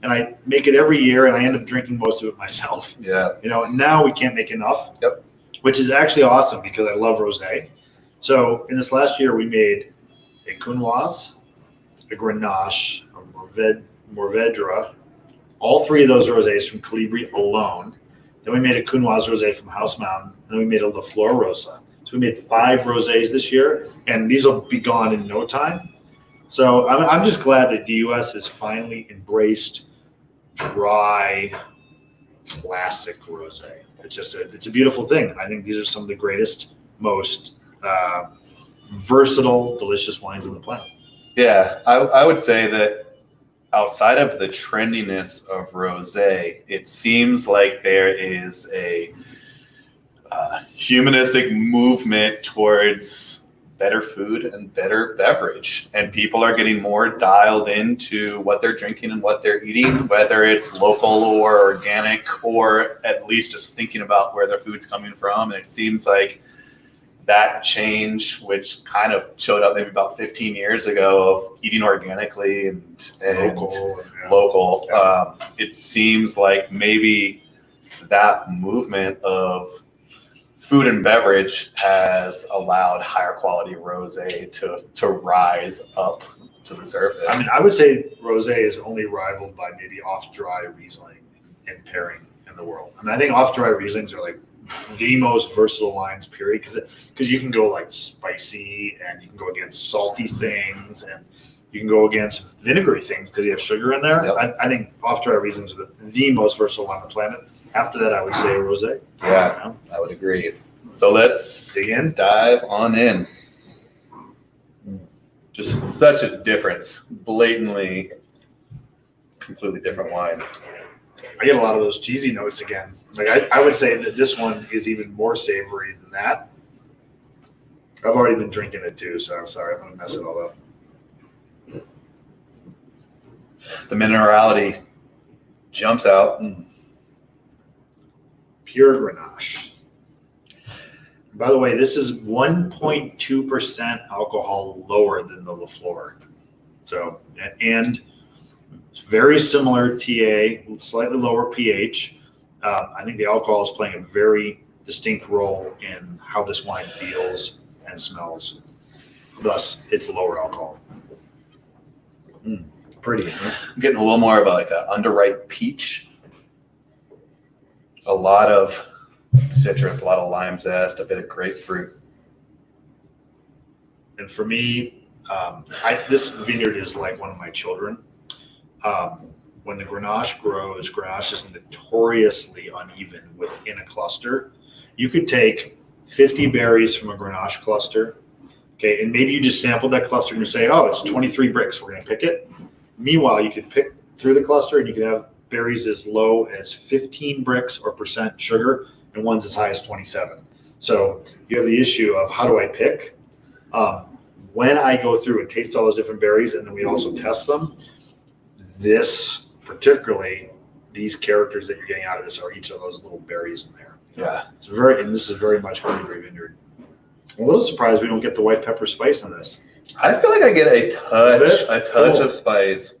And I make it every year and I end up drinking most of it myself. Yeah. Now we can't make enough. Yep. Which is actually awesome because I love rosé. So in this last year, we made a Counoise, a Grenache, a Mourvedre, all 3 of those rosés from Colibri alone. Then we made a Counoise rosé from House Mountain, and we made a Flor Rosa. So we made 5 rosés this year, and these will be gone in no time. So I'm just glad that the U.S. has finally embraced dry, classic rosé. It's a beautiful thing. I think these are some of the greatest, most versatile, delicious wines on the planet. Yeah, I would say that outside of the trendiness of rosé, it seems like there is a humanistic movement towards better food and better beverage, and people are getting more dialed into what they're drinking and what they're eating, whether it's local or organic, or at least just thinking about where their food's coming from. And it seems like that change, which kind of showed up maybe about 15 years ago, of eating organically and local. It seems like maybe that movement of food and beverage has allowed higher quality rosé to rise up to the surface. I mean, I would say rosé is only rivaled by maybe off-dry Riesling and pairing in the world. I mean, I think off-dry Rieslings are like the most versatile wines, period, because you can go like spicy, and you can go against salty things, and you can go against vinegary things because you have sugar in there. Yep. I think off-dry Rieslings are the most versatile wine on the planet. After that, I would say rosé. Yeah, I would agree. So let's dive on in. Just such a difference, blatantly, completely different wine. I get a lot of those cheesy notes again. Like I would say that this one is even more savory than that. I've already been drinking it too, so I'm sorry, I'm gonna mess it all up. The minerality jumps out. Pure Grenache. By the way, this is 1.2% alcohol lower than the Flor. So, and it's very similar TA, slightly lower pH. I think the alcohol is playing a very distinct role in how this wine feels and smells. Thus, it's lower alcohol. Pretty. Huh? I'm getting a little more of like an underripe peach. A lot of citrus, a lot of lime zest, a bit of grapefruit. And for me, this vineyard is like one of my children. When the Grenache grows, Grenache is notoriously uneven within a cluster. You could take 50 berries from a Grenache cluster, okay, and maybe you just sampled that cluster and you say, oh, it's 23 bricks, we're going to pick it. Meanwhile, you could pick through the cluster and you could have berries as low as 15 bricks or percent sugar and ones as high as 27. So you have the issue of how do I pick? When I go through and taste all those different berries and then we also test them, this particularly, these characters that you're getting out of this are each of those little berries in there. Yeah. And this is very much Colibri vineyard. I'm a little surprised we don't get the white pepper spice on this. I feel like I get a touch of spice.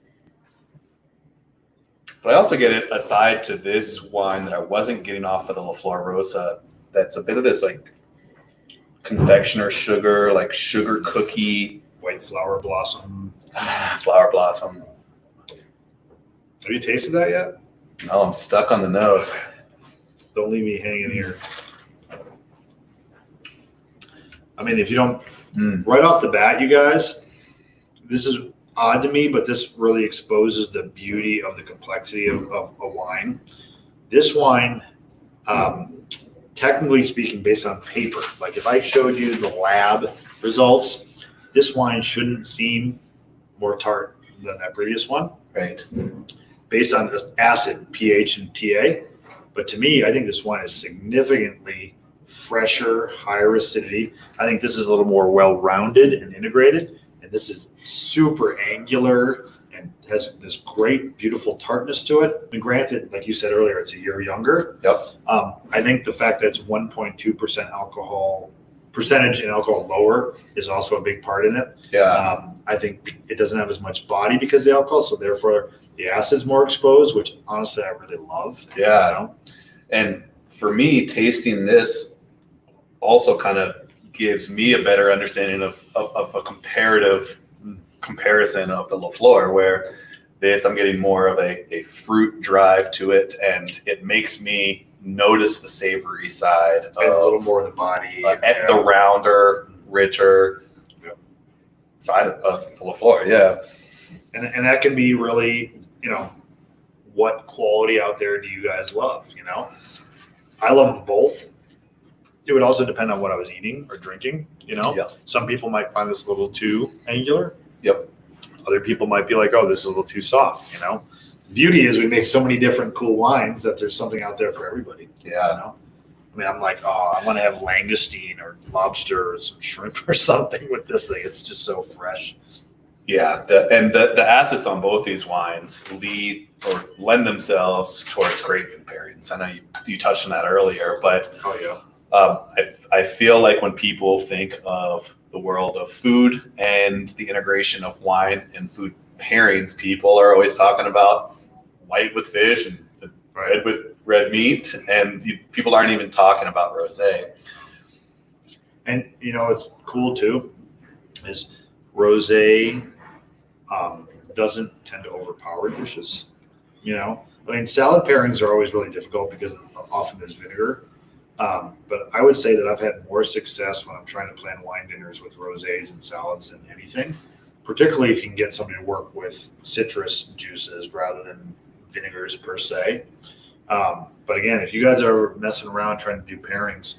But I also get it aside to this wine that I wasn't getting off of the Flor Rosa. That's a bit of this like confectioner sugar, like sugar cookie, White flower blossom. flower blossom. Have you tasted that yet? No, I'm stuck on the nose. Don't leave me hanging here. I mean, if you don't, right off the bat, you guys, this is odd to me, but this really exposes the beauty of the complexity of a wine. This wine, technically speaking, based on paper, like if I showed you the lab results, this wine shouldn't seem more tart than that previous one. Right. Based on the acid, pH, and TA. But to me, I think this wine is significantly fresher, higher acidity. I think this is a little more well-rounded and integrated. And this is super angular and has this great, beautiful tartness to it. And granted, like you said earlier, it's a year younger. Yep. I think the fact that it's 1.2% alcohol percentage and alcohol lower is also a big part in it. Yeah. I think it doesn't have as much body because of the alcohol, so therefore the acid's more exposed, which honestly I really love. Yeah. You know? And for me, tasting this also kind of gives me a better understanding of a comparative comparison of the La Flor, where this, I'm getting more of a fruit drive to it, and it makes me notice the savory side And a little more of the body. the rounder, richer side of the La Flor. Yeah. And that can be really, what quality out there do you guys love? I love them both. It would also depend on what I was eating or drinking. Yeah. Some people might find this a little too angular. Yep. Other people might be like, oh, this is a little too soft. Beauty is we make so many different cool wines that there's something out there for everybody. Yeah. I mean, I'm like, oh, I want to have langoustine or lobster or some shrimp or something with this thing. It's just so fresh. Yeah, the acids on both these wines lend themselves towards great food pairings. I know you touched on that earlier, but I feel like when people think of the world of food and the integration of wine and food pairings, people are always talking about white with fish and red with red meat, and people aren't even talking about rosé. And it's cool too, is rosé doesn't tend to overpower dishes. I mean, salad pairings are always really difficult because often there's vinegar. But I would say that I've had more success when I'm trying to plan wine dinners with rosés and salads than anything, particularly if you can get somebody to work with citrus juices rather than vinegars per se. But again, if you guys are messing around trying to do pairings,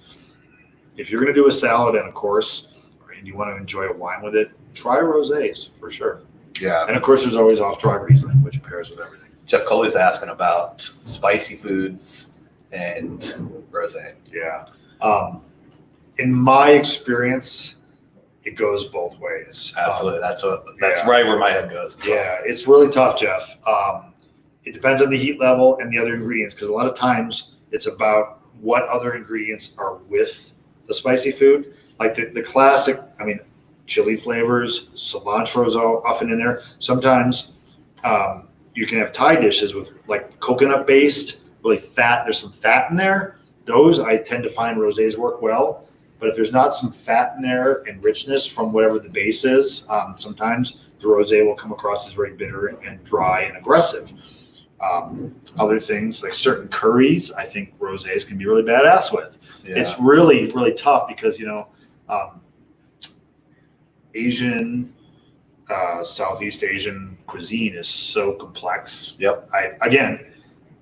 if you're going to do a salad and a course, and you want to enjoy a wine with it, try rosés for sure. Yeah. And of course, there's always off-dry Riesling, which pairs with everything. Jeff Coley's asking about spicy foods and rosé. Yeah. In my experience, it goes both ways. Absolutely. That's right where my head goes. Yeah, it's really tough, Jeff. It depends on the heat level and the other ingredients, because a lot of times it's about what other ingredients are with the spicy food. Like the classic, chili flavors, cilantro's often in there. Sometimes you can have Thai dishes with like coconut based, really fat. There's some fat in there. Those I tend to find rosés work well. But if there's not some fat in there and richness from whatever the base is, sometimes the rosé will come across as very bitter and dry and aggressive. Other things like certain curries, I think rosés can be really badass with. Yeah. It's really, really tough because, Asian, Southeast Asian cuisine is so complex. Yep. Again,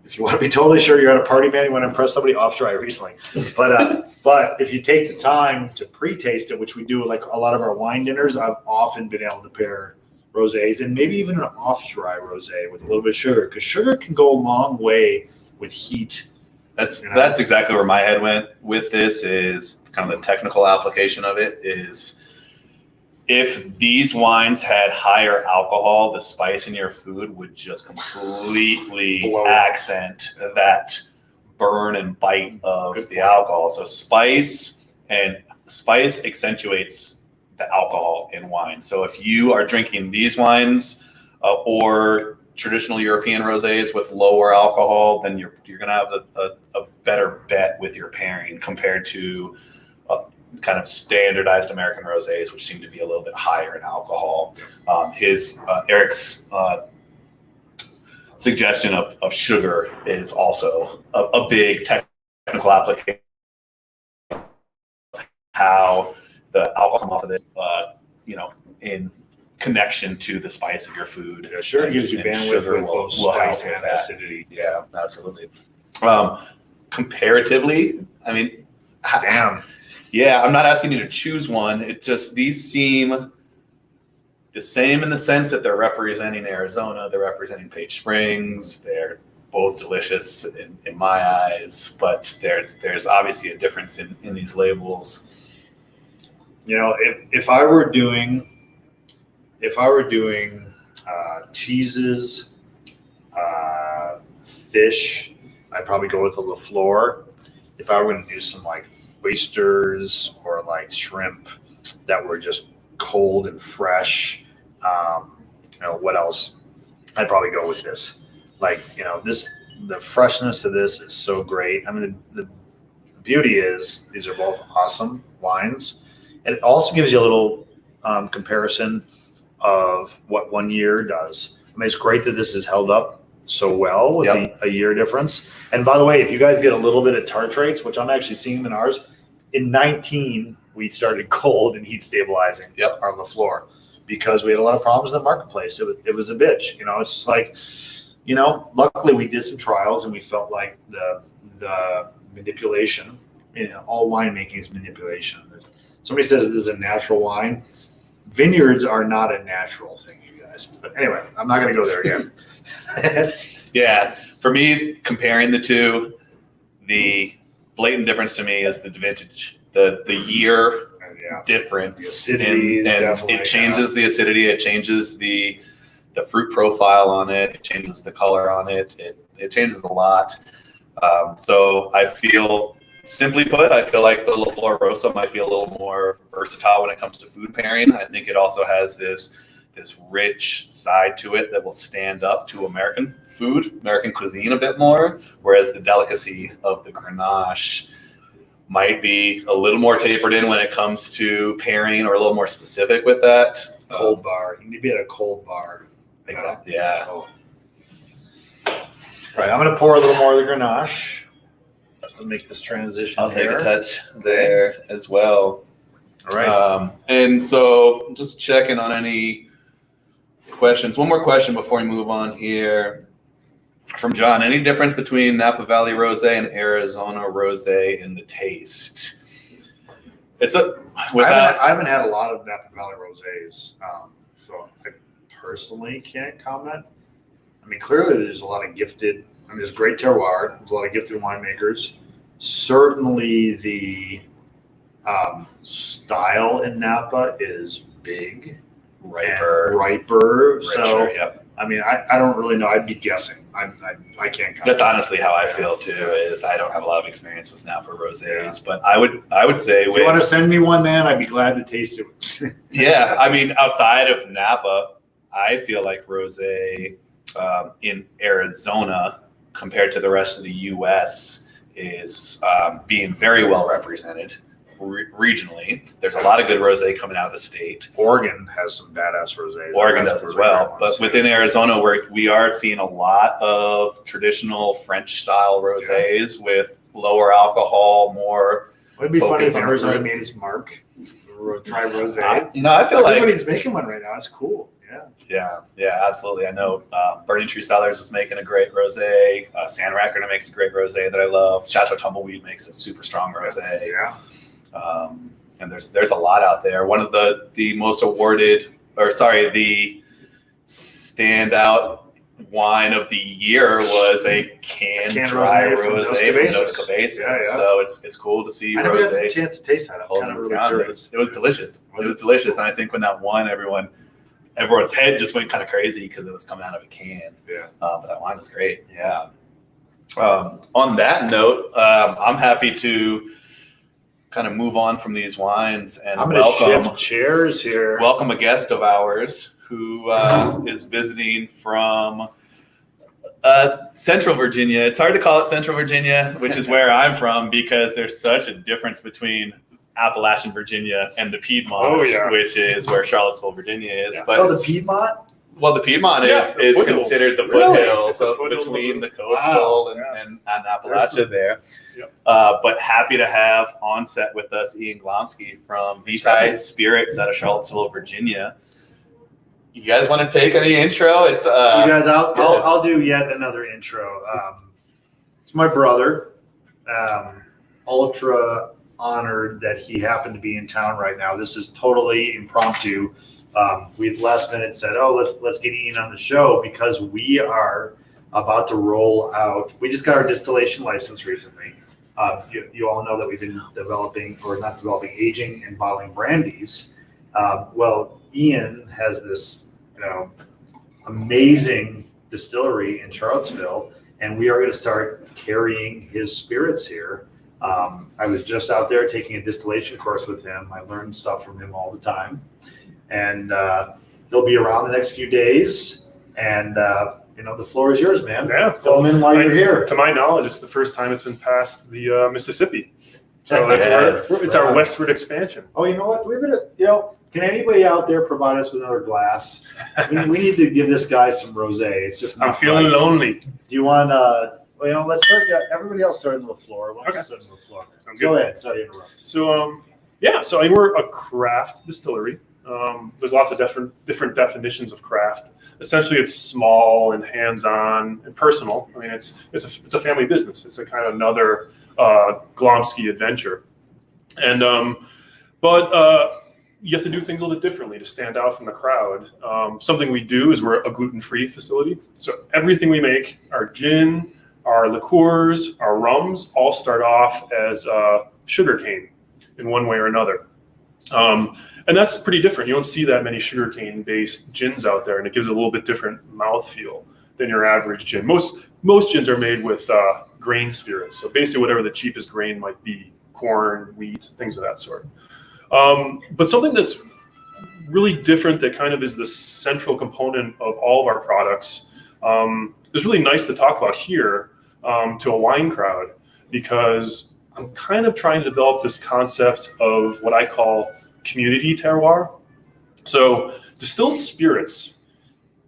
if you want to be totally sure you're at a party, man, you want to impress somebody, off-dry Riesling. But if you take the time to pre-taste it, which we do like a lot of our wine dinners, I've often been able to pair rosés and maybe even an off-dry rosé with a little bit of sugar, because sugar can go a long way with heat. That's exactly where my head went with this, is kind of the technical application of it is, if these wines had higher alcohol, the spice in your food would just completely accent that burn and bite of the alcohol. So spice accentuates the alcohol in wine. So if you are drinking these wines or traditional European rosés with lower alcohol, then you're going to have a better bet with your pairing compared to kind of standardized American rosés, which seem to be a little bit higher in alcohol. Eric's suggestion of sugar is also a big technical application. How the alcohol come off of it, in connection to the spice of your food. Yeah, sugar gives you bandwidth with both spice and acidity. Yeah, absolutely. Comparatively, I mean, damn. Yeah, I'm not asking you to choose one. It just, these seem the same in the sense that they're representing Arizona, they're representing Page Springs, they're both delicious in my eyes, but there's obviously a difference in these labels. If I were doing cheeses, fish, I'd probably go with the Flor. If I were going to do some like oysters or like shrimp that were just cold and fresh, what else? I'd probably go with this. The freshness of this is so great. I mean, the beauty is these are both awesome wines. And it also gives you a little comparison of what 1 year does. I mean, it's great that this is held up so well with a year difference. And by the way, if you guys get a little bit of tartrates, which I'm actually seeing in ours, in 19, we started cold and heat stabilizing our LaFleur because we had a lot of problems in the marketplace. It was a bitch. It's just like, luckily we did some trials and we felt like the manipulation, all winemaking is manipulation. Somebody says this is a natural wine. Vineyards are not a natural thing, you guys. But anyway, I'm not going to go there again. Yeah, for me, comparing the two, the blatant difference to me is the vintage, the year difference. The acidity is definitely, it changes the acidity. It changes the fruit profile on it. It changes the color on it. It changes a lot. So I feel. Simply put, I feel like the LaFleur Rosa might be a little more versatile when it comes to food pairing. I think it also has this rich side to it that will stand up to American food, American cuisine a bit more, whereas the delicacy of the Grenache might be a little more tapered in when it comes to pairing or a little more specific with that. Cold bar. You need to be at a cold bar. Exactly. Yeah. Oh. All right, I'm going to pour a little more of the Grenache. To make this transition. I'll take a touch there as well. All right. And so just checking on any questions. One more question before we move on here from John. Any difference between Napa Valley Rosé and Arizona Rosé in the taste? I haven't had a lot of Napa Valley Rosés, so I personally can't comment. I mean, clearly there's a lot of gifted. There's great terroir. There's a lot of gifted winemakers. Certainly, the style in Napa is big, riper. Richer, so, I mean, I don't really know. I'd be guessing. I can't comment. That's honestly how I feel too. Is I don't have a lot of experience with Napa rosés, but I would say if you want to send me one, man, I'd be glad to taste it. Yeah, I mean, outside of Napa, I feel like rosé in Arizona compared to the rest of the U.S. is being very well represented regionally. There's a lot of good rosé coming out of the state. Oregon has some badass rosés. Oregon does as well. But within Arizona, we are seeing a lot of traditional French-style rosés with lower alcohol, more. It'd be funny if Arizona made its mark. Try rosé. I feel like everybody's making one right now. It's cool. Yeah, absolutely. I know Burning Tree Cellars is making a great rosé. San Rackerna makes a great rosé that I love. Chateau Tumbleweed makes a super strong rosé. Yeah. And there's a lot out there. One of the most awarded, the standout wine of the year was a canned dry rosé from Dos Cabezas. Yeah. So it's cool to see rosé. I never got a chance to taste that. I'm kind of really curious. It was delicious. It was delicious. And I think when that won, everyone's head just went kind of crazy because it was coming out of a can. Yeah. But that wine was great. Yeah. On that note, I'm happy to kind of move on from these wines and I'm going to shift chairs here. Welcome a guest of ours who is visiting from Central Virginia. It's hard to call it Central Virginia, which is where I'm from, because there's such a difference between Appalachian Virginia and the Piedmont, which is where Charlottesville, Virginia is. Yeah. But the Piedmont? Well, the Piedmont is considered the foothills between the coastal and Appalachia there. Yep. But happy to have on set with us Ian Glomski from Vitae's Spirits out of Charlottesville, Virginia. You guys want to take any intro? It's you guys. I'll do yet another intro. It's my brother. Ultra honored that he happened to be in town right now. This is totally impromptu. We last minute said, "Oh, let's get Ian on the show," because we are about to roll out. We just got our distillation license recently. You all know that we've been aging and bottling brandies. Well, Ian has this, amazing distillery in Charlottesville, and we are going to start carrying his spirits here. I was just out there taking a distillation course with him. I learned stuff from him all the time. And he'll be around the next few days. And, the floor is yours, man. Yeah. Fill them in while you're here. To my knowledge, it's the first time it's been past the Mississippi. So it's our westward expansion. Oh, you know what? Can anybody out there provide us with another glass? we need to give this guy some Rosé. It's just I'm feeling lonely. Do you want, let's start. Everybody else start on the floor. Okay. Start on the floor. Sounds Go good. ahead. Sorry to interrupt. So we're a craft distillery. There's lots of different definitions of craft. Essentially, it's small and hands-on and personal. I mean, it's a family business. It's a kind of another Glomski adventure, and but you have to do things a little bit differently to stand out from the crowd. Something we do is we're a gluten-free facility, so everything we make, our gin, our liqueurs, our rums, all start off as sugarcane in one way or another. And that's pretty different. You don't see that many sugarcane-based gins out there, and it gives it a little bit different mouthfeel than your average gin. Most gins are made with grain spirits, so basically whatever the cheapest grain might be, corn, wheat, things of that sort. But something that's really different that kind of is the central component of all of our products is really nice to talk about here to a wine crowd, because I'm kind of trying to develop this concept of what I call community terroir. So distilled spirits,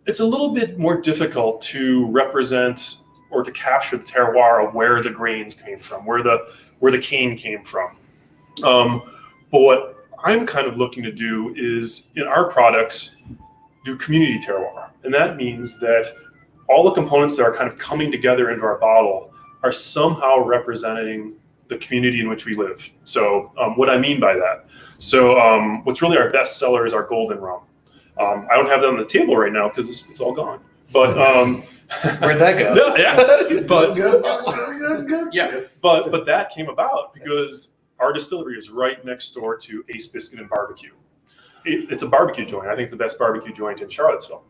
it's a little bit more difficult to represent or to capture the terroir of where the grains came from, where the cane came from. But what I'm kind of looking to do is, in our products, do community terroir. And that means that all the components that are kind of coming together into our bottle are somehow representing the community in which we live. So what I mean by that. So what's really our best seller is our golden rum. I don't have that on the table right now because it's all gone. But where'd that go? No, yeah. But that came about because our distillery is right next door to Ace Biscuit and Barbecue. It's a barbecue joint. I think it's the best barbecue joint in Charlottesville.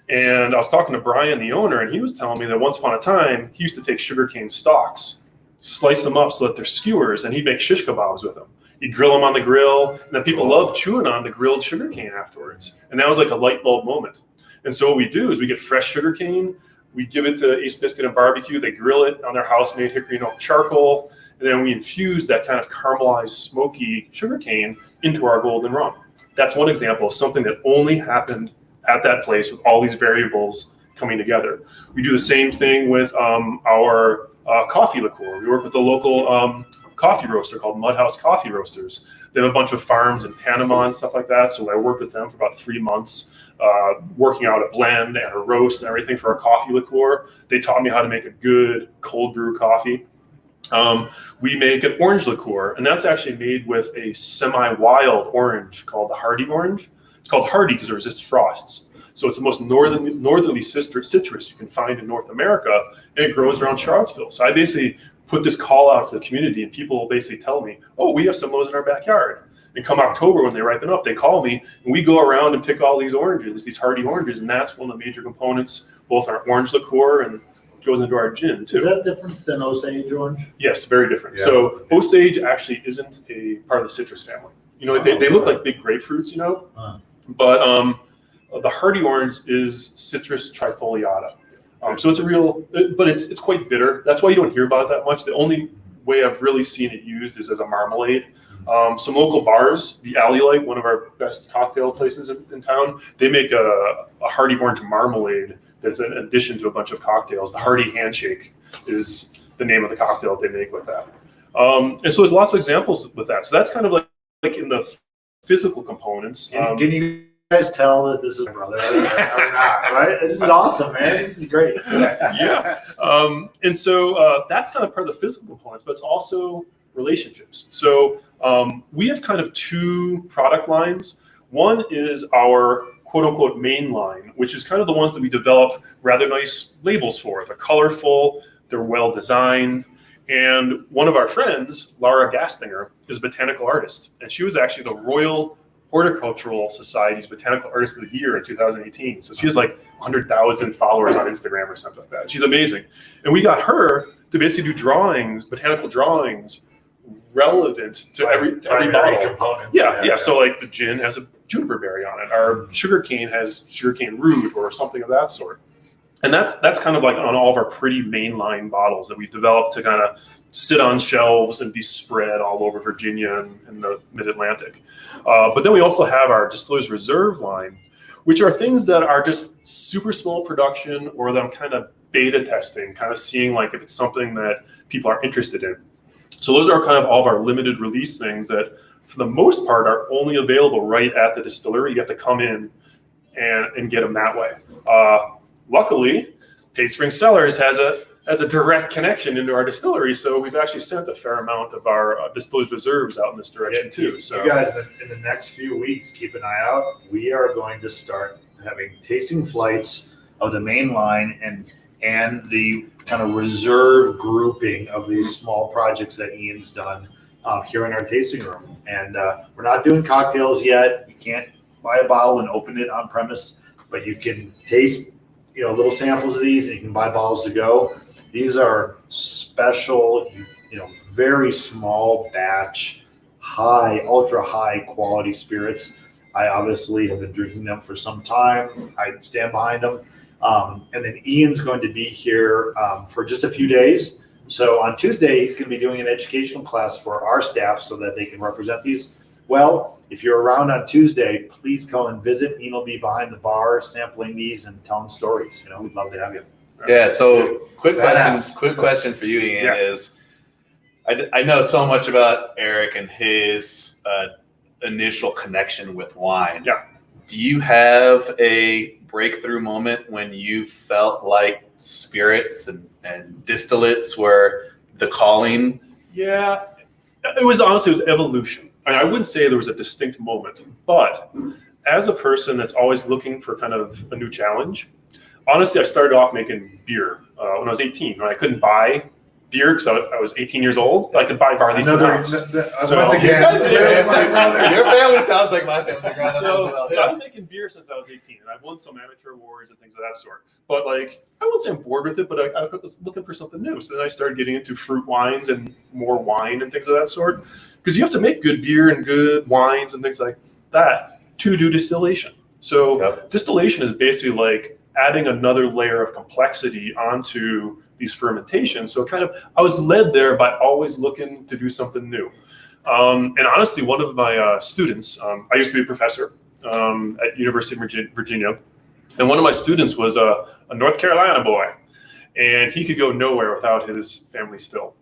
And I was talking to Brian, the owner, and he was telling me that once upon a time, he used to take sugarcane stalks, slice them up so that they're skewers, and he'd make shish kebabs with them. He'd grill them on the grill, and then people love chewing on the grilled sugarcane afterwards. And that was like a light bulb moment. And so what we do is we get fresh sugarcane, we give it to Ace Biscuit and Barbecue, they grill it on their house-made hickory and oak charcoal, and then we infuse that kind of caramelized, smoky sugarcane into our golden rum. That's one example of something that only happened at that place with all these variables coming together. We do the same thing with our coffee liqueur. We work with a local coffee roaster called Mudhouse Coffee Roasters. They have a bunch of farms in Panama and stuff like that. So I worked with them for about 3 months, working out a blend and a roast and everything for our coffee liqueur. They taught me how to make a good cold brew coffee. We make an orange liqueur, and that's actually made with a semi-wild orange called the Hardy orange. It's called Hardy because it resists frosts. So it's the most northerly citrus you can find in North America, and it grows around Charlottesville. So I basically put this call out to the community, and people will basically tell me, oh, we have some of those in our backyard. And come October, when they ripen up, they call me, and we go around and pick all these oranges, these Hardy oranges, and that's one of the major components, both our orange liqueur and goes into our gin, too. Is that different than Osage orange? Yes, very different. Yeah. So Osage actually isn't a part of the citrus family. They look like big grapefruits, but the Hardy orange is Citrus trifoliata. So it's a real, but it's quite bitter. That's why you don't hear about it that much. The only way I've really seen it used is as a marmalade. Some local bars, the Alley Light, one of our best cocktail places in town, they make a hearty orange marmalade that's an addition to a bunch of cocktails. The Hearty Handshake is the name of the cocktail that they make with that. And so there's lots of examples with that. So that's kind of like in the physical components. Can you guys tell that this is my brother or not, right? This is awesome, man. This is great. Yeah. And so that's kind of part of the physical components, but it's also relationships. So we have kind of two product lines. One is our quote unquote main line, which is kind of the ones that we develop rather nice labels for. They're colorful, they're well designed. And one of our friends, Laura Gastinger, is a botanical artist. And she was actually the Royal Horticultural Society's Botanical Artist of the Year in 2018. So she has like 100,000 followers on Instagram or something like that. She's amazing. And we got her to basically do drawings, botanical drawings, relevant to every bottle. Components. Yeah. So like the gin has a juniper berry on it. Our sugarcane has sugarcane root or something of that sort. And that's kind of like on all of our pretty mainline bottles that we've developed to kind of sit on shelves and be spread all over Virginia and the Mid-Atlantic. But then we also have our Distiller's Reserve line, which are things that are just super small production or that I'm kind of beta testing, kind of seeing like if it's something that people are interested in. So those are kind of all of our limited release things that for the most part are only available right at the distillery. You have to come in and get them that way. Luckily, Paid Spring Cellars has a direct connection into our distillery, so we've actually sent a fair amount of our Distiller's Reserves out in this direction too. So you guys, in the next few weeks, keep an eye out. We are going to start having tasting flights of the main line and the kind of reserve grouping of these small projects that Ian's done here in our tasting room. And we're not doing cocktails yet. You can't buy a bottle and open it on premise, but you can taste little samples of these, and you can buy bottles to go. These are special, very small batch, ultra high quality spirits. I obviously have been drinking them for some time. I stand behind them. And then Ian's going to be here for just a few days. So on Tuesday, he's going to be doing an educational class for our staff so that they can represent these. Well, if you're around on Tuesday, please come and visit. Ian will be behind the bar sampling these and telling stories. We'd love to have you. Yeah. So quick question for you, Ian, is I know so much about Eric and his initial connection with wine. Yeah. Do you have a breakthrough moment when you felt like spirits and distillates were the calling? Yeah, it was evolution. I wouldn't say there was a distinct moment, but as a person that's always looking for kind of a new challenge, honestly, I started off making beer when I was 18. When I couldn't buy beer because I was 18 years old, I could buy barley hops. Once again, your family sounds like my family. So I've been making beer since I was 18, and I've won some amateur awards and things of that sort. But I wouldn't say I'm bored with it, but I was looking for something new. So then I started getting into fruit wines and more wine and things of that sort. Because you have to make good beer and good wines and things like that to do distillation. So distillation is basically like adding another layer of complexity onto these fermentations. So I was led there by always looking to do something new. And honestly, one of my students, I used to be a professor at University of Virginia, and one of my students was a North Carolina boy, and he could go nowhere without his family still.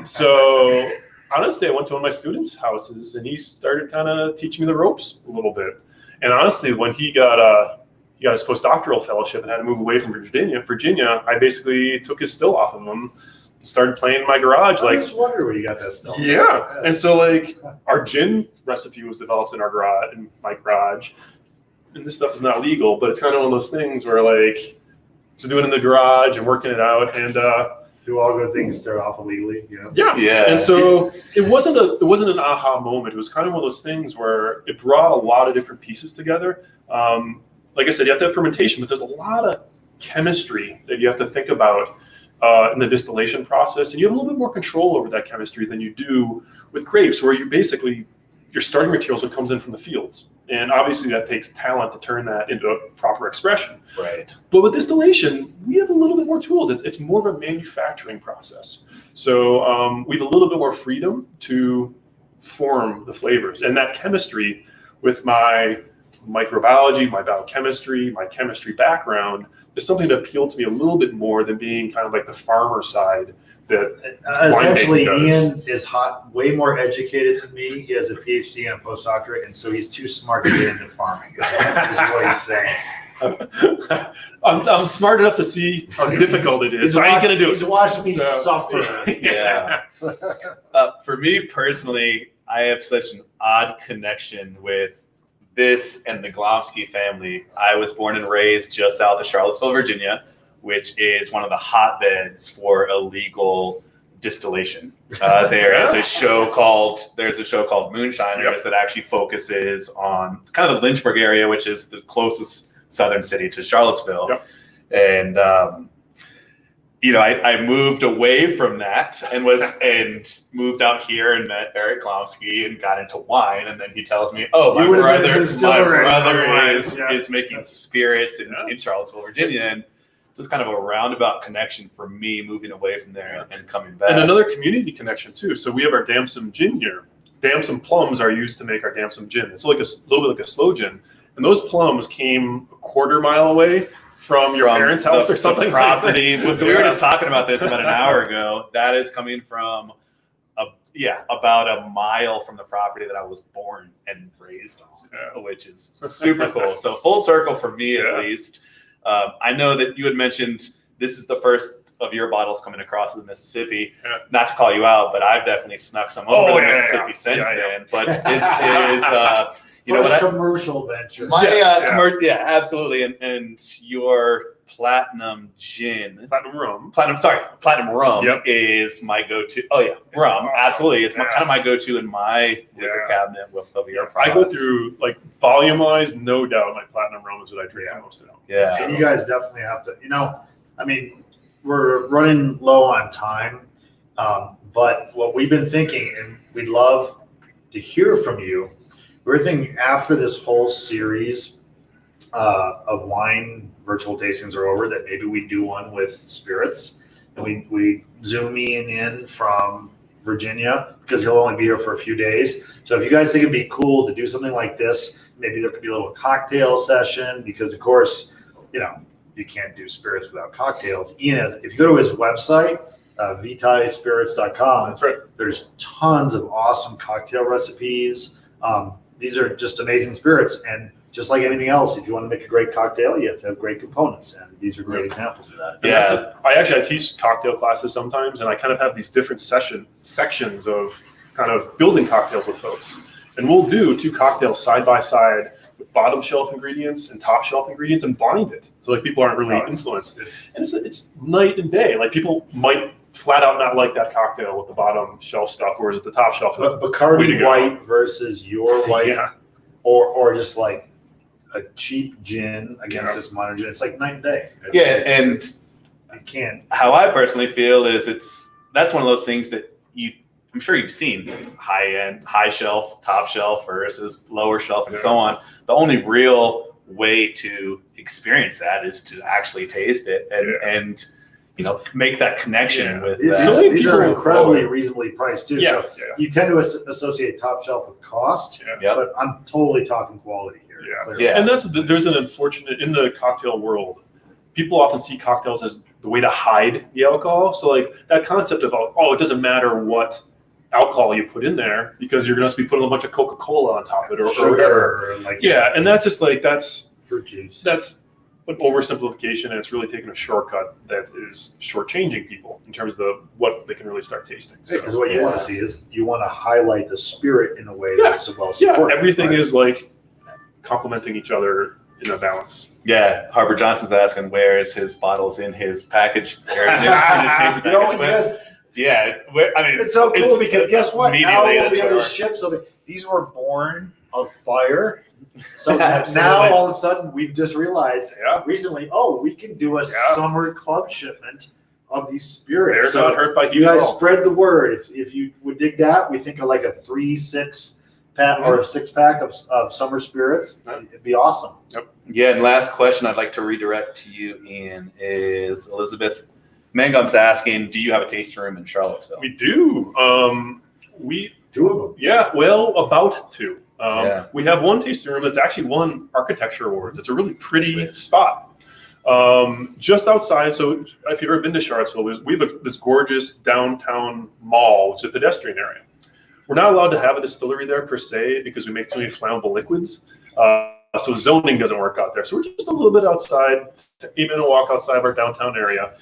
So honestly, I went to one of my students' houses, and he started kind of teaching me the ropes a little bit. And honestly, when he got his postdoctoral fellowship and had to move away from Virginia, I basically took his still off of him, started playing in my garage. I just wonder where you got that still. Yeah. And so our gin recipe was developed in my garage. And this stuff is not legal, but it's kind of one of those things where to do it in the garage and working it out and do all good things start off illegally. Yeah. And so it wasn't an aha moment. It was kind of one of those things where it brought a lot of different pieces together. Like I said, you have to have fermentation, but there's a lot of chemistry that you have to think about in the distillation process. And you have a little bit more control over that chemistry than you do with grapes, where your starting materials what comes in from the fields. And obviously that takes talent to turn that into a proper expression. Right. But with distillation, we have a little bit more tools. It's more of a manufacturing process. So we have a little bit more freedom to form the flavors. And that chemistry, with my microbiology, my biochemistry, my chemistry background, is something that appealed to me a little bit more than being kind of like the farmer side. That essentially, winemaking Ian is way more educated than me. He has a PhD and a postdoctorate, and so he's too smart to get into farming. Is what he's saying. I'm smart enough to see how difficult it is. So I ain't gonna do it. He's watched me suffer. Yeah. For me personally, I have such an odd connection with this and the Glomski family. I was born and raised just south of Charlottesville, Virginia, which is one of the hotbeds for illegal distillation. There's a show called Moonshiners that actually focuses on kind of the Lynchburg area, which is the closest southern city to Charlottesville. Yep. And I moved away from that and moved out here and met Eric Glomski and got into wine. And then he tells me, "Oh, my brother is making spirits in Charlottesville, Virginia." And it's kind of a roundabout connection for me moving away from there and coming back. And another community connection too. So we have our damson gin here. Damson plums are used to make our damson gin. It's like a little bit like a sloe gin. And those plums came a quarter mile away from your parents' house or something. Property. So we were just talking about this about an hour ago. That is coming from about a mile from the property that I was born and raised on, which is super cool. So full circle for me at least. I know that you had mentioned this is the first of your bottles coming across the Mississippi. Not to call you out, but I've definitely snuck some over the Mississippi since then. But commercial venture. Absolutely. And your platinum gin, platinum rum is my go-to. Oh yeah, rum. Awesome. Absolutely. It's kind of my go-to in my liquor cabinet of your products. I go through volume-wise, no doubt my platinum rum is what I drink the most of. Yeah. So you guys definitely have to, we're running low on time, but what we've been thinking, and we'd love to hear from you, we're thinking after this whole series of wine virtual tastings are over, that maybe we do one with spirits, and we zoom Ian in from Virginia because he'll only be here for a few days. So if you guys think it'd be cool to do something like this, maybe there could be a little cocktail session, because of course, you can't do spirits without cocktails. Ian if you go to his website, vitaispirits.com, that's right. There's tons of awesome cocktail recipes. These are just amazing spirits, and just like anything else, if you want to make a great cocktail, you have to have great components, and these are great examples of that. Yeah, I teach cocktail classes sometimes, and I kind of have these different sections of kind of building cocktails with folks, and we'll do 2 cocktails side by side with bottom shelf ingredients and top shelf ingredients and blind it, so people aren't really influenced. It's night and day. People might flat out not like that cocktail with the bottom shelf stuff, whereas at the top shelf, but Bacardi white versus your white, or just like a cheap gin against this modern gin, it's like night and day. And you can't. How I personally feel is that's one of those things that I'm sure you've seen high end, high shelf, top shelf versus lower shelf, and so on. The only real way to experience that is to actually taste it and make that connection with that. These are incredibly reasonably priced too. So you tend to associate top shelf with cost, but I'm totally talking quality here. And there's an unfortunate, in the cocktail world, people often see cocktails as the way to hide the alcohol. So that concept of, it doesn't matter what alcohol you put in there because you're going to be putting a bunch of Coca-Cola on top of it or whatever. And that's just that's fruit juice. That's an oversimplification, and it's really taking a shortcut that is shortchanging people in terms of what they can really start tasting. Because what you want to see is you want to highlight the spirit in a way that's well supported. Everything is complementing each other in a balance. Yeah, Harper Johnson's asking where is his bottles in his package. It's so cool because guess what? Now we'll be able to ship something. These were born of fire. So now all of a sudden we've just realized recently, we can do a summer club shipment of these spirits. They're not hurt by you guys spread the word. If you would dig that, we think of like a 3-6 pack or a 6-pack of summer spirits. It'd be awesome. Yeah, and last question I'd like to redirect to you, Ian, is Elizabeth Mangum's asking, do you have a tasting room in Charlottesville? We do. We 2 of them. Yeah, well, about 2. Yeah. We have one tasting room that's actually won architecture awards. It's a really pretty spot. Just outside, so if you've ever been to Charlottesville, we have this gorgeous downtown mall, which is a pedestrian area. We're not allowed to have a distillery there per se because we make too many flammable liquids. So zoning doesn't work out there. So we're just a little bit outside, 8-minute walk outside of our downtown area.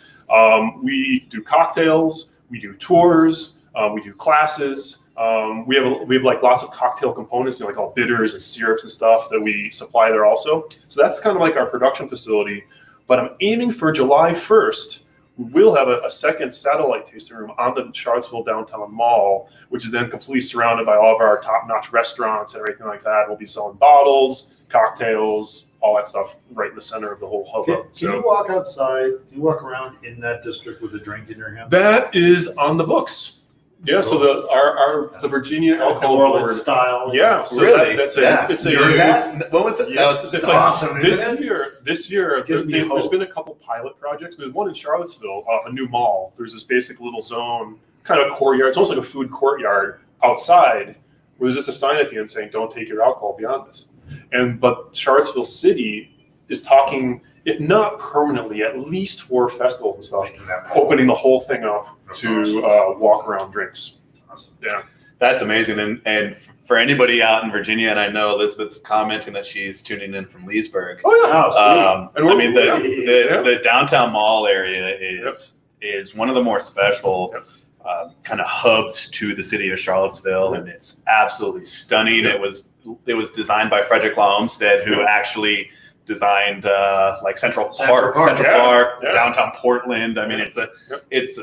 We do cocktails, we do tours, we do classes. We have like lots of cocktail components, like all bitters and syrups and stuff that we supply there also. So that's kind of like our production facility. But I'm aiming for July 1st. We'll have a second satellite tasting room on the Charlottesville downtown mall, which is then completely surrounded by all of our top-notch restaurants and everything like that. We'll be selling bottles, cocktails, all that stuff right in the center of the whole hubbub. Can you walk outside? Can you walk around in that district with a drink in your hand? That is on the books. Yeah, so the Virginia alcohol New Orleans board style. Yeah, so Really? that's Yes. What was it? Yes, That was it's awesome, like isn't this year Gives me there's hope. been a couple pilot projects. There's one in Charlottesville, a new mall. There's this basic little zone, kind of courtyard. It's almost like a food courtyard outside, where there's just a sign at the end saying, "Don't take your alcohol beyond this." But Charlottesville City is talking, if not permanently, at least for festivals and stuff, opening the whole thing up to walk around drinks. Yeah. That's amazing. And for anybody out in Virginia, and I know Elizabeth's commenting that she's tuning in from Leesburg. Oh yeah. Oh, sweet. And I mean, yeah. the downtown mall area is one of the more special kind of hubs to the city of Charlottesville, and it's absolutely stunning. Yep. It was designed by Frederick Law Olmsted, who actually designed like Central Park, Yeah. downtown Portland. I mean, it's a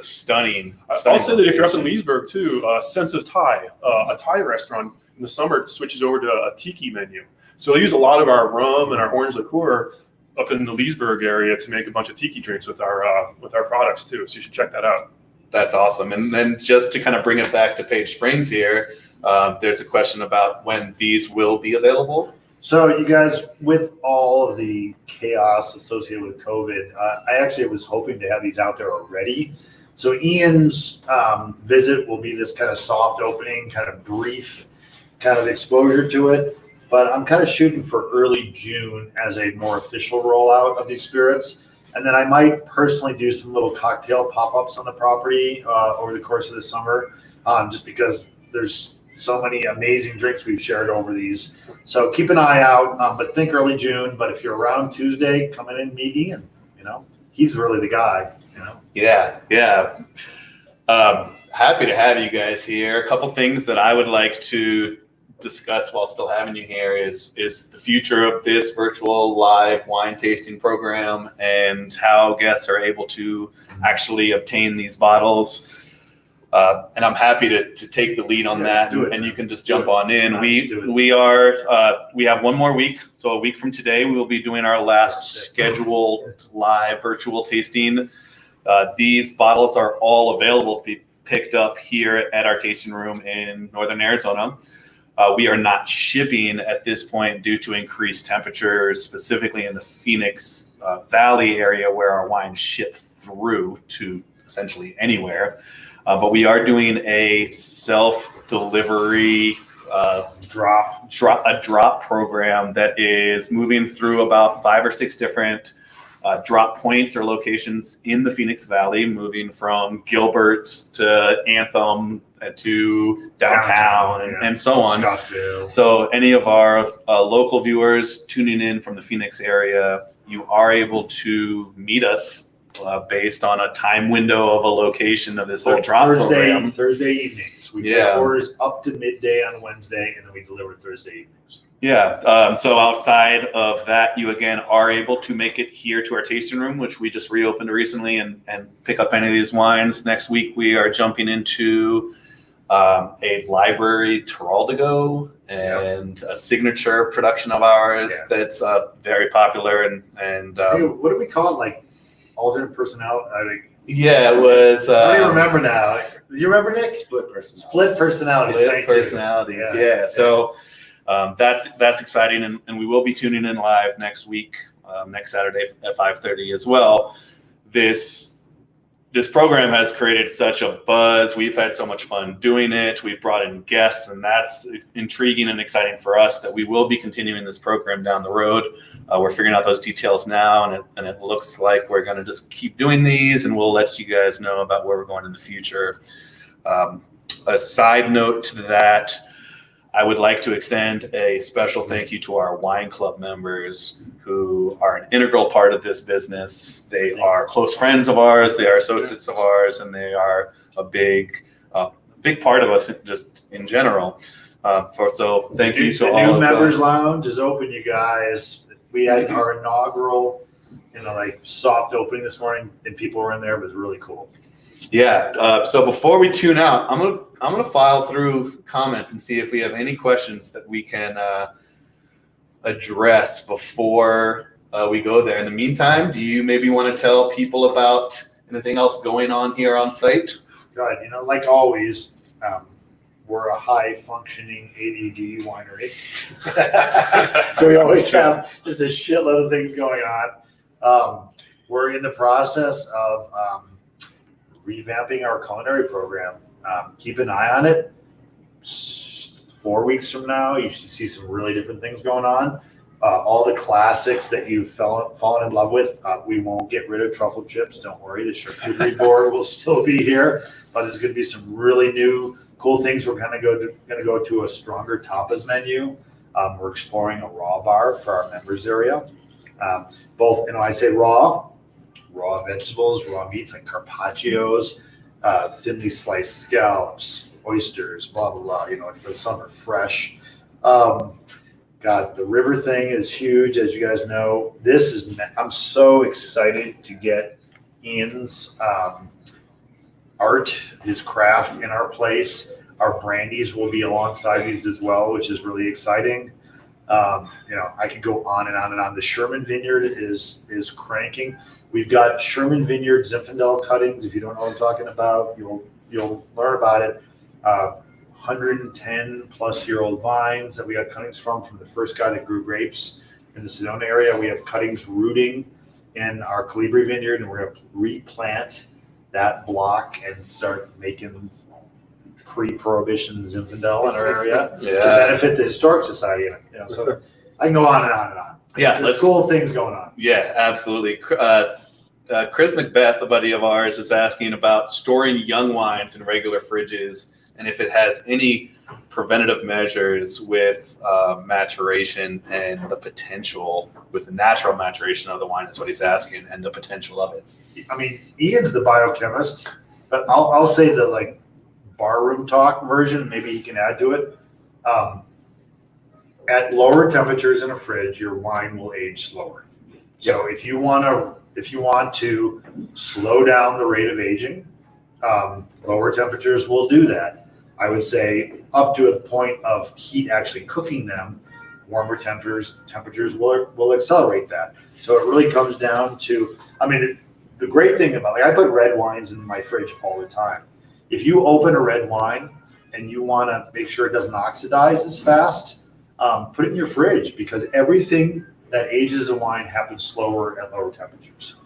stunning. I'll say that if you're up in location. Leesburg too, Sense of Thai, a Thai restaurant in the summer it switches over to a tiki menu. So they use a lot of our rum and our orange liqueur up in the Leesburg area to make a bunch of tiki drinks with our products too. So you should check that out. That's awesome. And then just to kind of bring it back to Page Springs here, there's a question about when these will be available. So you guys, with all of the chaos associated with COVID, I actually was hoping to have these out there already. So Ian's visit will be this kind of soft opening, kind of brief, kind of exposure to it. But I'm kind of shooting for early June as a more official rollout of these spirits. And then I might personally do some little cocktail pop-ups on the property over the course of the summer, just because there's so many amazing drinks we've shared over these. So keep an eye out, but think early June. But if you're around Tuesday, come in and meet Ian. He's really the guy. Yeah. Happy to have you guys here. A couple things that I would like to discuss while still having you here is the future of this virtual live wine tasting program and how guests are able to actually obtain these bottles. And I'm happy to take the lead on that, and you can just jump on in. We have one more week, so a week from today we will be doing our last scheduled live virtual tasting. These bottles are all available to be picked up here at our tasting room in Northern Arizona. We are not shipping at this point due to increased temperatures, specifically in the Phoenix Valley area where our wines ship through to essentially anywhere. But we are doing a self-delivery drop program that is moving through about 5 or 6 different drop points or locations in the Phoenix Valley, moving from Gilbert to Anthem to downtown and so on. Scottsdale. So any of our local viewers tuning in from the Phoenix area, you are able to meet us based on a time window of a location of this whole drop program. Thursday evenings. We take orders up to midday on Wednesday, and then we deliver Thursday evenings. Yeah. So outside of that, you again are able to make it here to our tasting room, which we just reopened recently, and pick up any of these wines. Next week, we are jumping into a library Teraldigo and a signature production of ours that's very popular. And hey, what do we call it? Like alternate personality? it was. I don't even remember now. You remember, Nick? Split personality. Split personalities. Split Thank you. personalities. Yeah. So that's exciting, and we will be tuning in live next week, next Saturday at 5:30 as well. This program has created such a buzz. We've had so much fun doing it. We've brought in guests, and that's intriguing and exciting for us that we will be continuing this program down the road. We're figuring out those details now, and it looks like we're going to just keep doing these, and we'll let you guys know about where we're going in the future. A side note to that, I would like to extend a special thank you to our wine club members who are an integral part of this business. They are close friends of ours, they are associates of ours, and they are a big part of us just in general. So thank you to all of them. The new members lounge is open, you guys. We had our inaugural, soft opening this morning, and people were in there. It was really cool. Yeah. So before we tune out, I'm gonna file through comments and see if we have any questions that we can address before we go there. In the meantime, do you maybe want to tell people about anything else going on here on site? God, like always, we're a high-functioning ADD winery, so we always have just a shitload of things going on. We're in the process of revamping our culinary program. Keep an eye on it. 4 weeks from now, you should see some really different things going on. All the classics that you've fallen in love with, we won't get rid of truffle chips. Don't worry, the charcuterie board will still be here. But there's going to be some really new, cool things. We're going to go to a stronger tapas menu. We're exploring a raw bar for our members area. Both, I say raw vegetables, raw meats like carpaccios, thinly sliced scallops, oysters, blah, blah, blah, for the summer, fresh. God, the river thing is huge, as you guys know. I'm so excited to get Ian's art, his craft in our place. Our brandies will be alongside these as well, which is really exciting. I could go on and on and on. The Sherman Vineyard is cranking. We've got Sherman Vineyard Zinfandel cuttings. If you don't know what I'm talking about, you'll learn about it. 110 plus year old vines that we got cuttings from the first guy that grew grapes in the Sedona area. We have cuttings rooting in our Colibri vineyard, and we're going to replant that block and start making pre-prohibition Zinfandel in our area to benefit the Historic Society. So I can go on and on and on. Yeah, there's cool things going on. Yeah, absolutely. Chris Macbeth, a buddy of ours, is asking about storing young wines in regular fridges and if it has any preventative measures with maturation and the potential with the natural maturation of the wine. That's what he's asking, and the potential of it. I mean, Ian's the biochemist, but I'll say the barroom talk version. Maybe he can add to it. At lower temperatures in a fridge, your wine will age slower. So if you want to slow down the rate of aging, lower temperatures will do that. I would say up to a point of heat actually cooking them, warmer temperatures will accelerate that. So it really comes down to, the great thing about, I put red wines in my fridge all the time. If you open a red wine and you want to make sure it doesn't oxidize as fast, put it in your fridge, because everything that ages a wine happens slower at lower temperatures.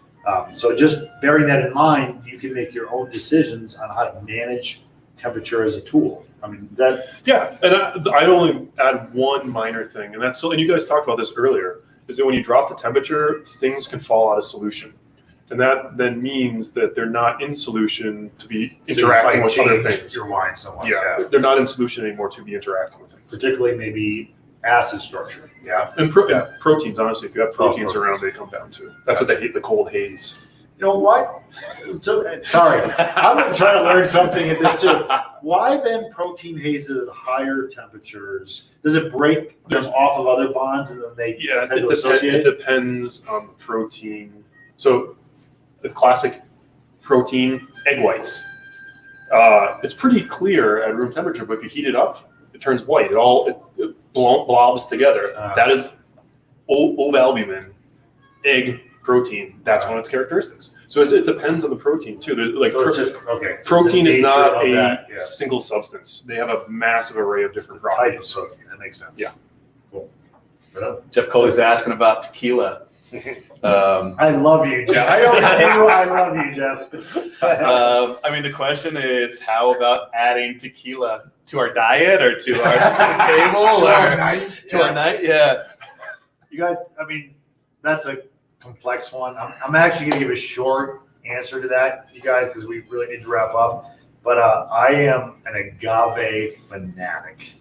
So just bearing that in mind, you can make your own decisions on how to manage temperature as a tool. Yeah, and I'd only add one minor thing, and and you guys talked about this earlier, is that when you drop the temperature, things can fall out of solution. And that then means that they're not in solution to be interacting with other things. Your wine somewhat. Yeah, they're not in solution anymore to be interacting with things. Particularly maybe acid structure. Yeah. And proteins, honestly, if you have proteins around, they come down too. That's what they hate, the cold haze. You know what? So sorry, I'm trying to learn something at this too. Why then protein hazes at higher temperatures? Does it break them off of other bonds and then they tend to associate? It depends on the protein. So the classic protein, egg whites. It's pretty clear at room temperature, but if you heat it up, it turns white. It blobs together. That is old albumin, egg protein, that's one of its characteristics. So it depends on the protein too. Like So it's just, okay. So protein it's the is not nature of a that, yeah. single substance. They have a massive array of different Type of properties. protein, that makes sense. Yeah. Cool. Right on. Jeff Coley's asking about tequila. I love you, Jeff. I love you, Jeff. I mean, the question is, how about adding tequila to our diet or to our table To our or night. to our night? Yeah. You guys, I mean, that's a complex one. I'm actually going to give a short answer to that, you guys, because we really need to wrap up. But I am an agave fanatic.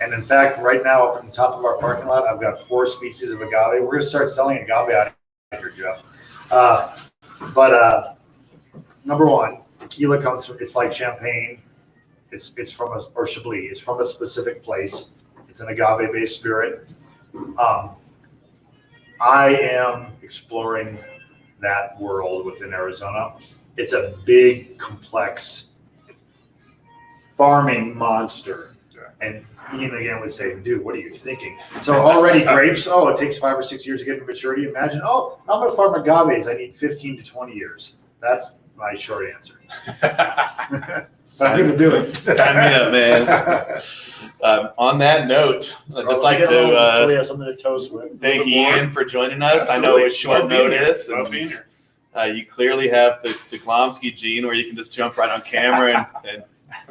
And in fact, right now, up on the top of our parking lot, I've got 4 species of agave. We're going to start selling agave out here, Jeff. But number one, tequila comes from, it's like champagne. It's from a, or Chablis. It's from a specific place. It's an agave-based spirit. I am exploring that world within Arizona. It's a big, complex farming monster. And Ian again would say, dude, what are you thinking? So already grapes, it takes 5 or 6 years to get to maturity. Imagine, I'm going to farm agaves. I need 15 to 20 years. That's my short answer. I'm going to do it. Sign me up, man. On that note, I'd just like so we to have something to toast with. thank Ian for joining us. I know it's short notice. Love being here. You clearly have the Glomski gene where you can just jump right on camera and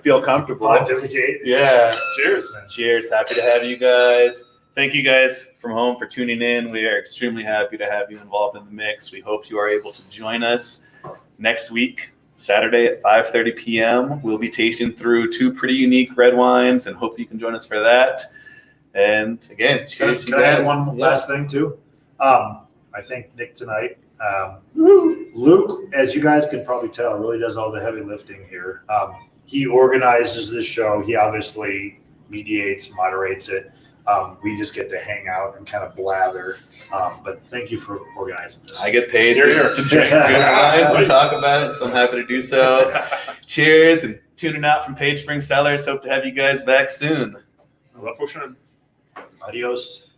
feel comfortable. Pontificate. Yeah. Cheers. Cheers. Happy to have you guys. Thank you guys from home for tuning in. We are extremely happy to have you involved in the mix. We hope you are able to join us next week, Saturday at 5:30 p.m. We'll be tasting through 2 pretty unique red wines and hope you can join us for that. And again, cheers. Can I add one last thing too? I think Nick tonight, Luke, as you guys can probably tell, really does all the heavy lifting here. He organizes this show. He obviously mediates, moderates it. We just get to hang out and kind of blather. But thank you for organizing this. I get paid Here, to here. drink good wines and talk about it, so I'm happy to do so. Cheers, and tuning out from Page Spring Cellars. Hope to have you guys back soon. I love pushing. Adios.